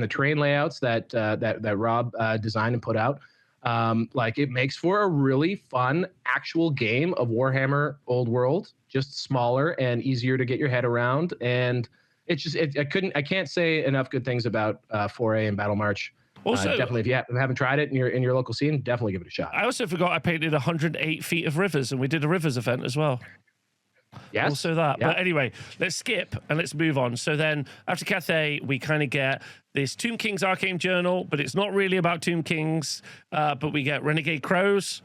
terrain layouts that Rob designed and put out, like it makes for a really fun actual game of Warhammer Old World, just smaller and easier to get your head around. And it's just, I can't say enough good things about Foray and Battle March. Also, definitely, if you haven't tried it in your local scene, definitely give it a shot. I also forgot I painted 108 feet of rivers, and we did a rivers event as well. Yes. Also that. Yeah. But anyway, let's skip and let's move on. So then after Cathay, we kind of get this Tomb King's Arcane Journal, but it's not really about Tomb Kings. But we get Renegade Crowns,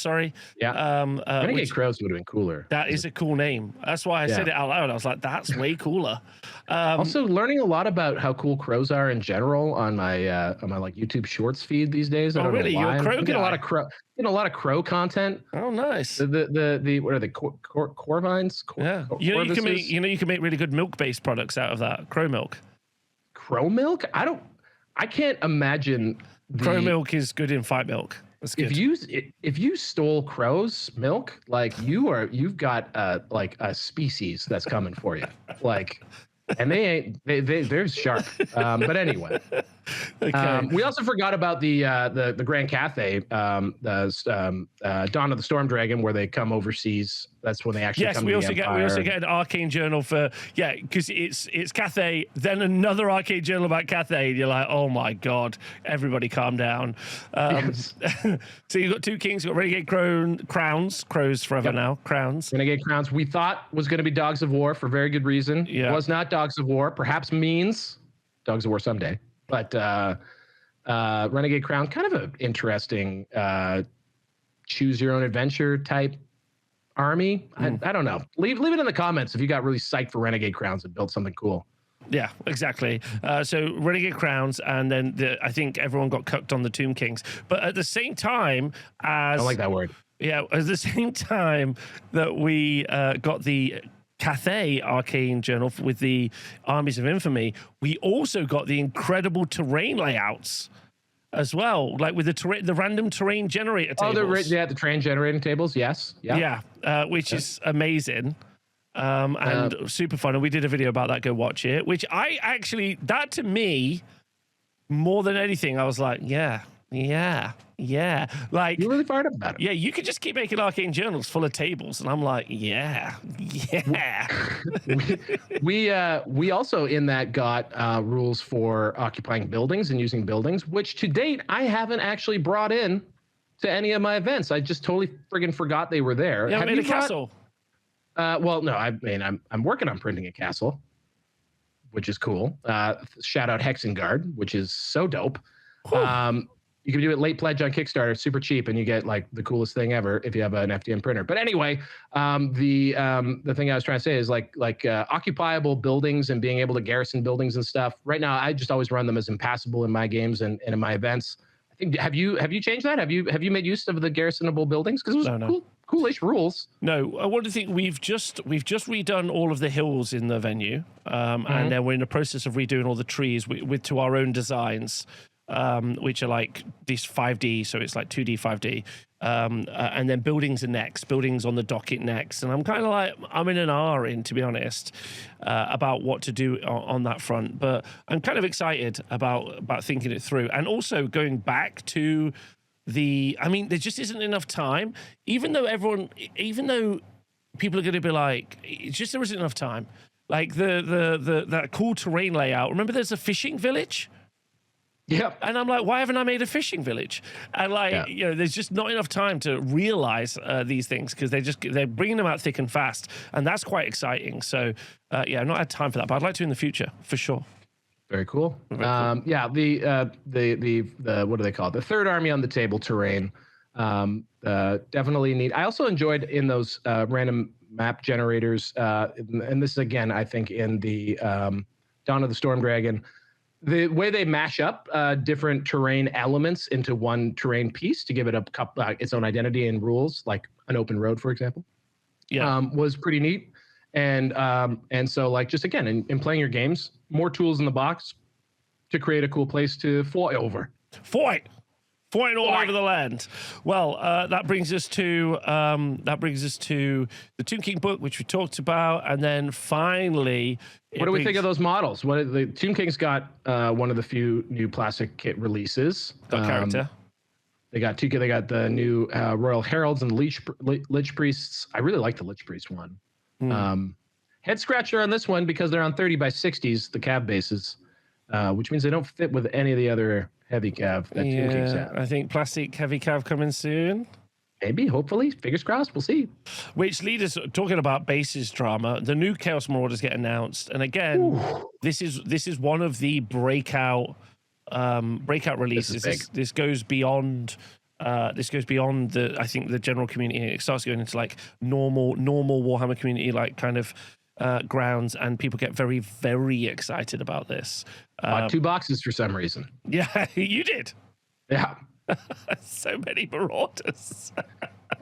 sorry. Yeah. Renegade Crows would have been cooler. That is a cool name. That's why I said it out loud. I was like, that's way cooler. Also learning a lot about how cool crows are in general on my like YouTube Shorts feed these days. I don't know why. You're a crow guy. Getting a lot of crow content. Oh, nice. The what are they? Corvines? You can make really good milk-based products out of that. Crow milk. Crow milk? I don't I can't imagine crow milk is good in fight milk. That's good. If you stole crow's milk, like you've got like a species that's coming for you, like, and they're sharp. But anyway, okay. we also forgot about the Grand Cathay, Dawn of the Storm Dragon, where they come overseas. That's when they actually come. We to also the get an Arcane journal for because it's Cathay, then another Arcane journal about Cathay. And you're like, oh my god, everybody calm down. Yes. So you've got two kings, you've got Renegade crowns, crows forever now, crowns. Renegade crowns. We thought was going to be Dogs of War for very good reason. Yeah. It was not Dogs of War. Perhaps means Dogs of War someday. But Renegade crown, kind of an interesting choose your own adventure type army. I don't know. Leave it in the comments if you got really psyched for Renegade crowns and built something cool. Yeah, exactly. So Renegade crowns, and then I think everyone got cooked on the Tomb Kings. But at the same time, I don't like that word. Yeah, at the same time that we got the Cathay Arcane journal with the Armies of Infamy, we also got the incredible terrain layouts as well, like with the random terrain generator tables. The terrain generating tables, yes. Yeah, which is amazing. And super fun. And we did a video about that. Go watch it. Which that to me, more than anything, I was like, yeah. Like, you're really fired up about it. Yeah, you could just keep making Arcane journals full of tables, and I'm like, yeah. we also in that got rules for occupying buildings and using buildings, which to date I haven't actually brought in to any of my events. I just totally friggin' forgot they were there. Yeah, made a castle. Well, no, I mean, I'm working on printing a castle, which is cool. Shout out Hexengard, which is so dope. You can do it late pledge on Kickstarter, super cheap, and you get like the coolest thing ever if you have an FDM printer. But anyway, the thing I was trying to say is like occupiable buildings and being able to garrison buildings and stuff. Right now, I just always run them as impassable in my games and in my events. I think have you changed that? Have you made use of the garrisonable buildings? Because it was coolish rules. No, I want to think we've just redone all of the hills in the venue, and then we're in the process of redoing all the trees to our own designs. Which are like this 5D, so it's like 2D, 5D. And then buildings are next, buildings on the docket next. And I'm kind of like, I'm in an R to be honest, about what to do on that front. But I'm kind of excited about thinking it through. And also going back to there just isn't enough time, even though people are going to be like, it's just there isn't enough time. Like that cool terrain layout. Remember there's a fishing village? Yeah. And I'm like, why haven't I made a fishing village? And there's just not enough time to realize these things because they're bringing them out thick and fast. And that's quite exciting. So, I've not had time for that, but I'd like to in the future for sure. Very cool. The what do they call it? The third army on the table terrain. Definitely neat. I also enjoyed in those random map generators. And this is again, I think in the Dawn of the Storm Dragon, the way they mash up different terrain elements into one terrain piece to give it its own identity and rules, like an open road, for example, was pretty neat. And so, like, just again, in playing your games, more tools in the box to create a cool place to foy over. Foying all over the land. Well, that brings us to the Tomb King book, which we talked about, and then finally, what do we think of those models? The Tomb King's got one of the few new plastic kit releases. Got character. They got the new Royal Heralds and Lich Priests. I really like the Lich Priest one. Head scratcher on this one because they're on 30 by 60s, the cab bases, which means they don't fit with any of the other heavy cav that Tomb Kings have. I think plastic heavy cav coming soon. Maybe, hopefully, fingers crossed. We'll see. Which lead us talking about bases drama. The new Chaos Marauders get announced, and again, this is one of the breakout releases. This goes beyond. This goes beyond I think the general community. It starts going into like normal Warhammer community, like kind of grounds, and people get very, very excited about this. Bought 2 boxes for some reason. Yeah, you did. Yeah. So many Marauders.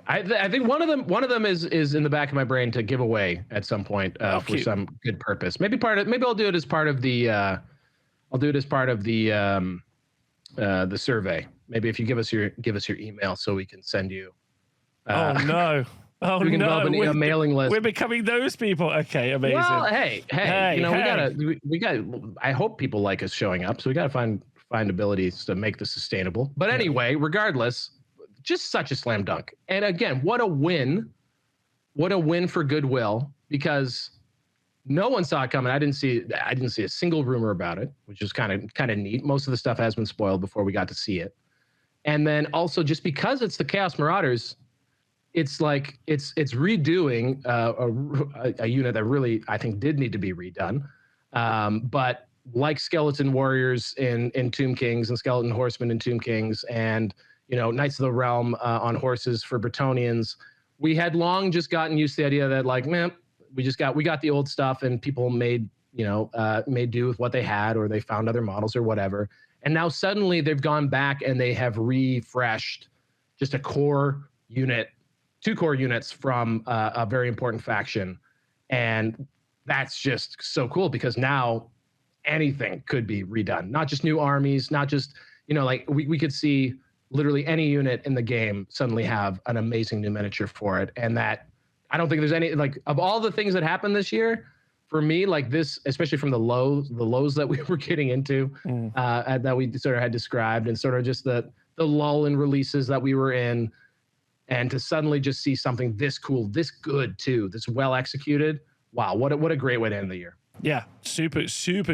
I think one of them is in the back of my brain to give away at some point for some good purpose. Maybe I'll do it as part of the I'll do it as part of the survey. Maybe if you give us your email so we can send you. Oh no. Oh we can no, develop a mailing list. We're becoming those people. Okay, amazing. Well, hey, you know, we got. I hope people like us showing up, so we got to find abilities to make this sustainable. But anyway, regardless, just such a slam dunk. And again, what a win! What a win for goodwill, because no one saw it coming. I didn't see a single rumor about it, which is kind of neat. Most of the stuff has been spoiled before we got to see it. And then also, just because it's the Chaos Marauders, it's like it's redoing a unit that really, I think, did need to be redone. But like Skeleton Warriors in Tomb Kings and Skeleton Horsemen in Tomb Kings, and you know, Knights of the Realm on horses for Bretonnians, we had long just gotten used to the idea that, like, man, we got the old stuff, and people made do with what they had, or they found other models or whatever. And now suddenly they've gone back and they have refreshed just a core unit, 2 core units from a very important faction. And that's just so cool, because now anything could be redone, not just new armies, not just, you know, like we could see literally any unit in the game suddenly have an amazing new miniature for it. And that, I don't think there's any, like, of all the things that happened this year, for me, like this, especially from the lows that we were getting into, that we sort of had described, and sort of just the lull in releases that we were in, and to suddenly just see something this cool, this good too, this well executed. Wow, what a great way to end the year. Yeah, super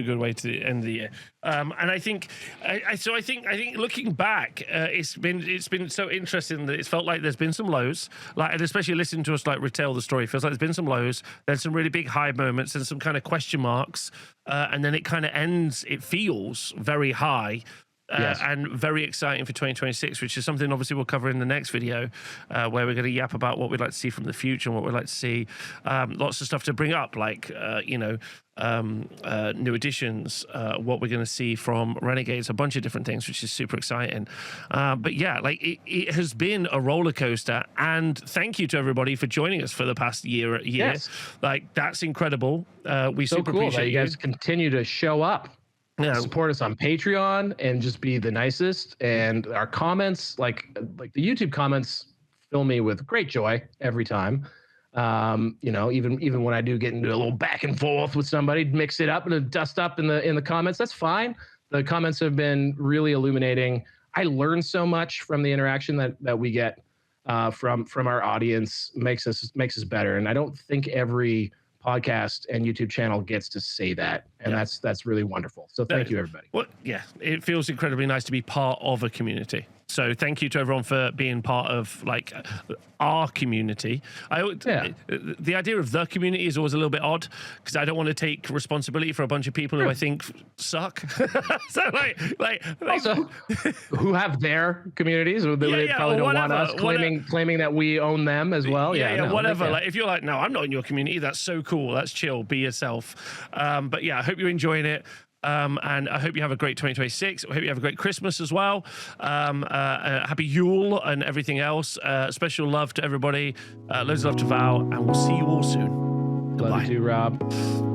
good way to end the year. And I think, I think looking back, it's been so interesting that it's felt like there's been some lows, like, and especially listening to us like retell the story, feels like there's been some lows, then some really big high moments, and some kind of question marks, and then it kind of ends. It feels very high. Yes. And very exciting for 2026, which is something obviously we'll cover in the next video, where we're going to yap about what we'd like to see from the future and what we'd like to see. Lots of stuff to bring up, like, new additions, what we're going to see from Renegades, a bunch of different things, which is super exciting. But yeah, like it has been a roller coaster, and thank you to everybody for joining us for the past year. Yes. Like, that's incredible. We so super cool appreciate that you guys continue to show up. Yeah. Support us on Patreon and just be the nicest. And our comments, like the YouTube comments, fill me with great joy every time. You know, even when I do get into a little back and forth with somebody, mix it up and dust up in the comments. That's fine. The comments have been really illuminating. I learn so much from the interaction that we get from our audience. Makes us better. And I don't think every podcast and YouTube channel gets to say that, and that's really wonderful. So thank you, everybody. Well, yeah, it feels incredibly nice to be part of a community. So thank you to everyone for being part of, like, our community. The idea of the community is always a little bit odd, because I don't want to take responsibility for a bunch of people who I think suck. So like also, who have their communities, or they probably don't want us claiming that we own them as well. Whatever. Like, if you're like, no, I'm not in your community, that's so cool. That's chill. Be yourself. But yeah, I hope you're enjoying it. And I hope you have a great 2026. I hope you have a great Christmas as well. Happy Yule and everything else. Special love to everybody. Loads of love to Val, and we'll see you all soon. Goodbye. Love you too, Rob.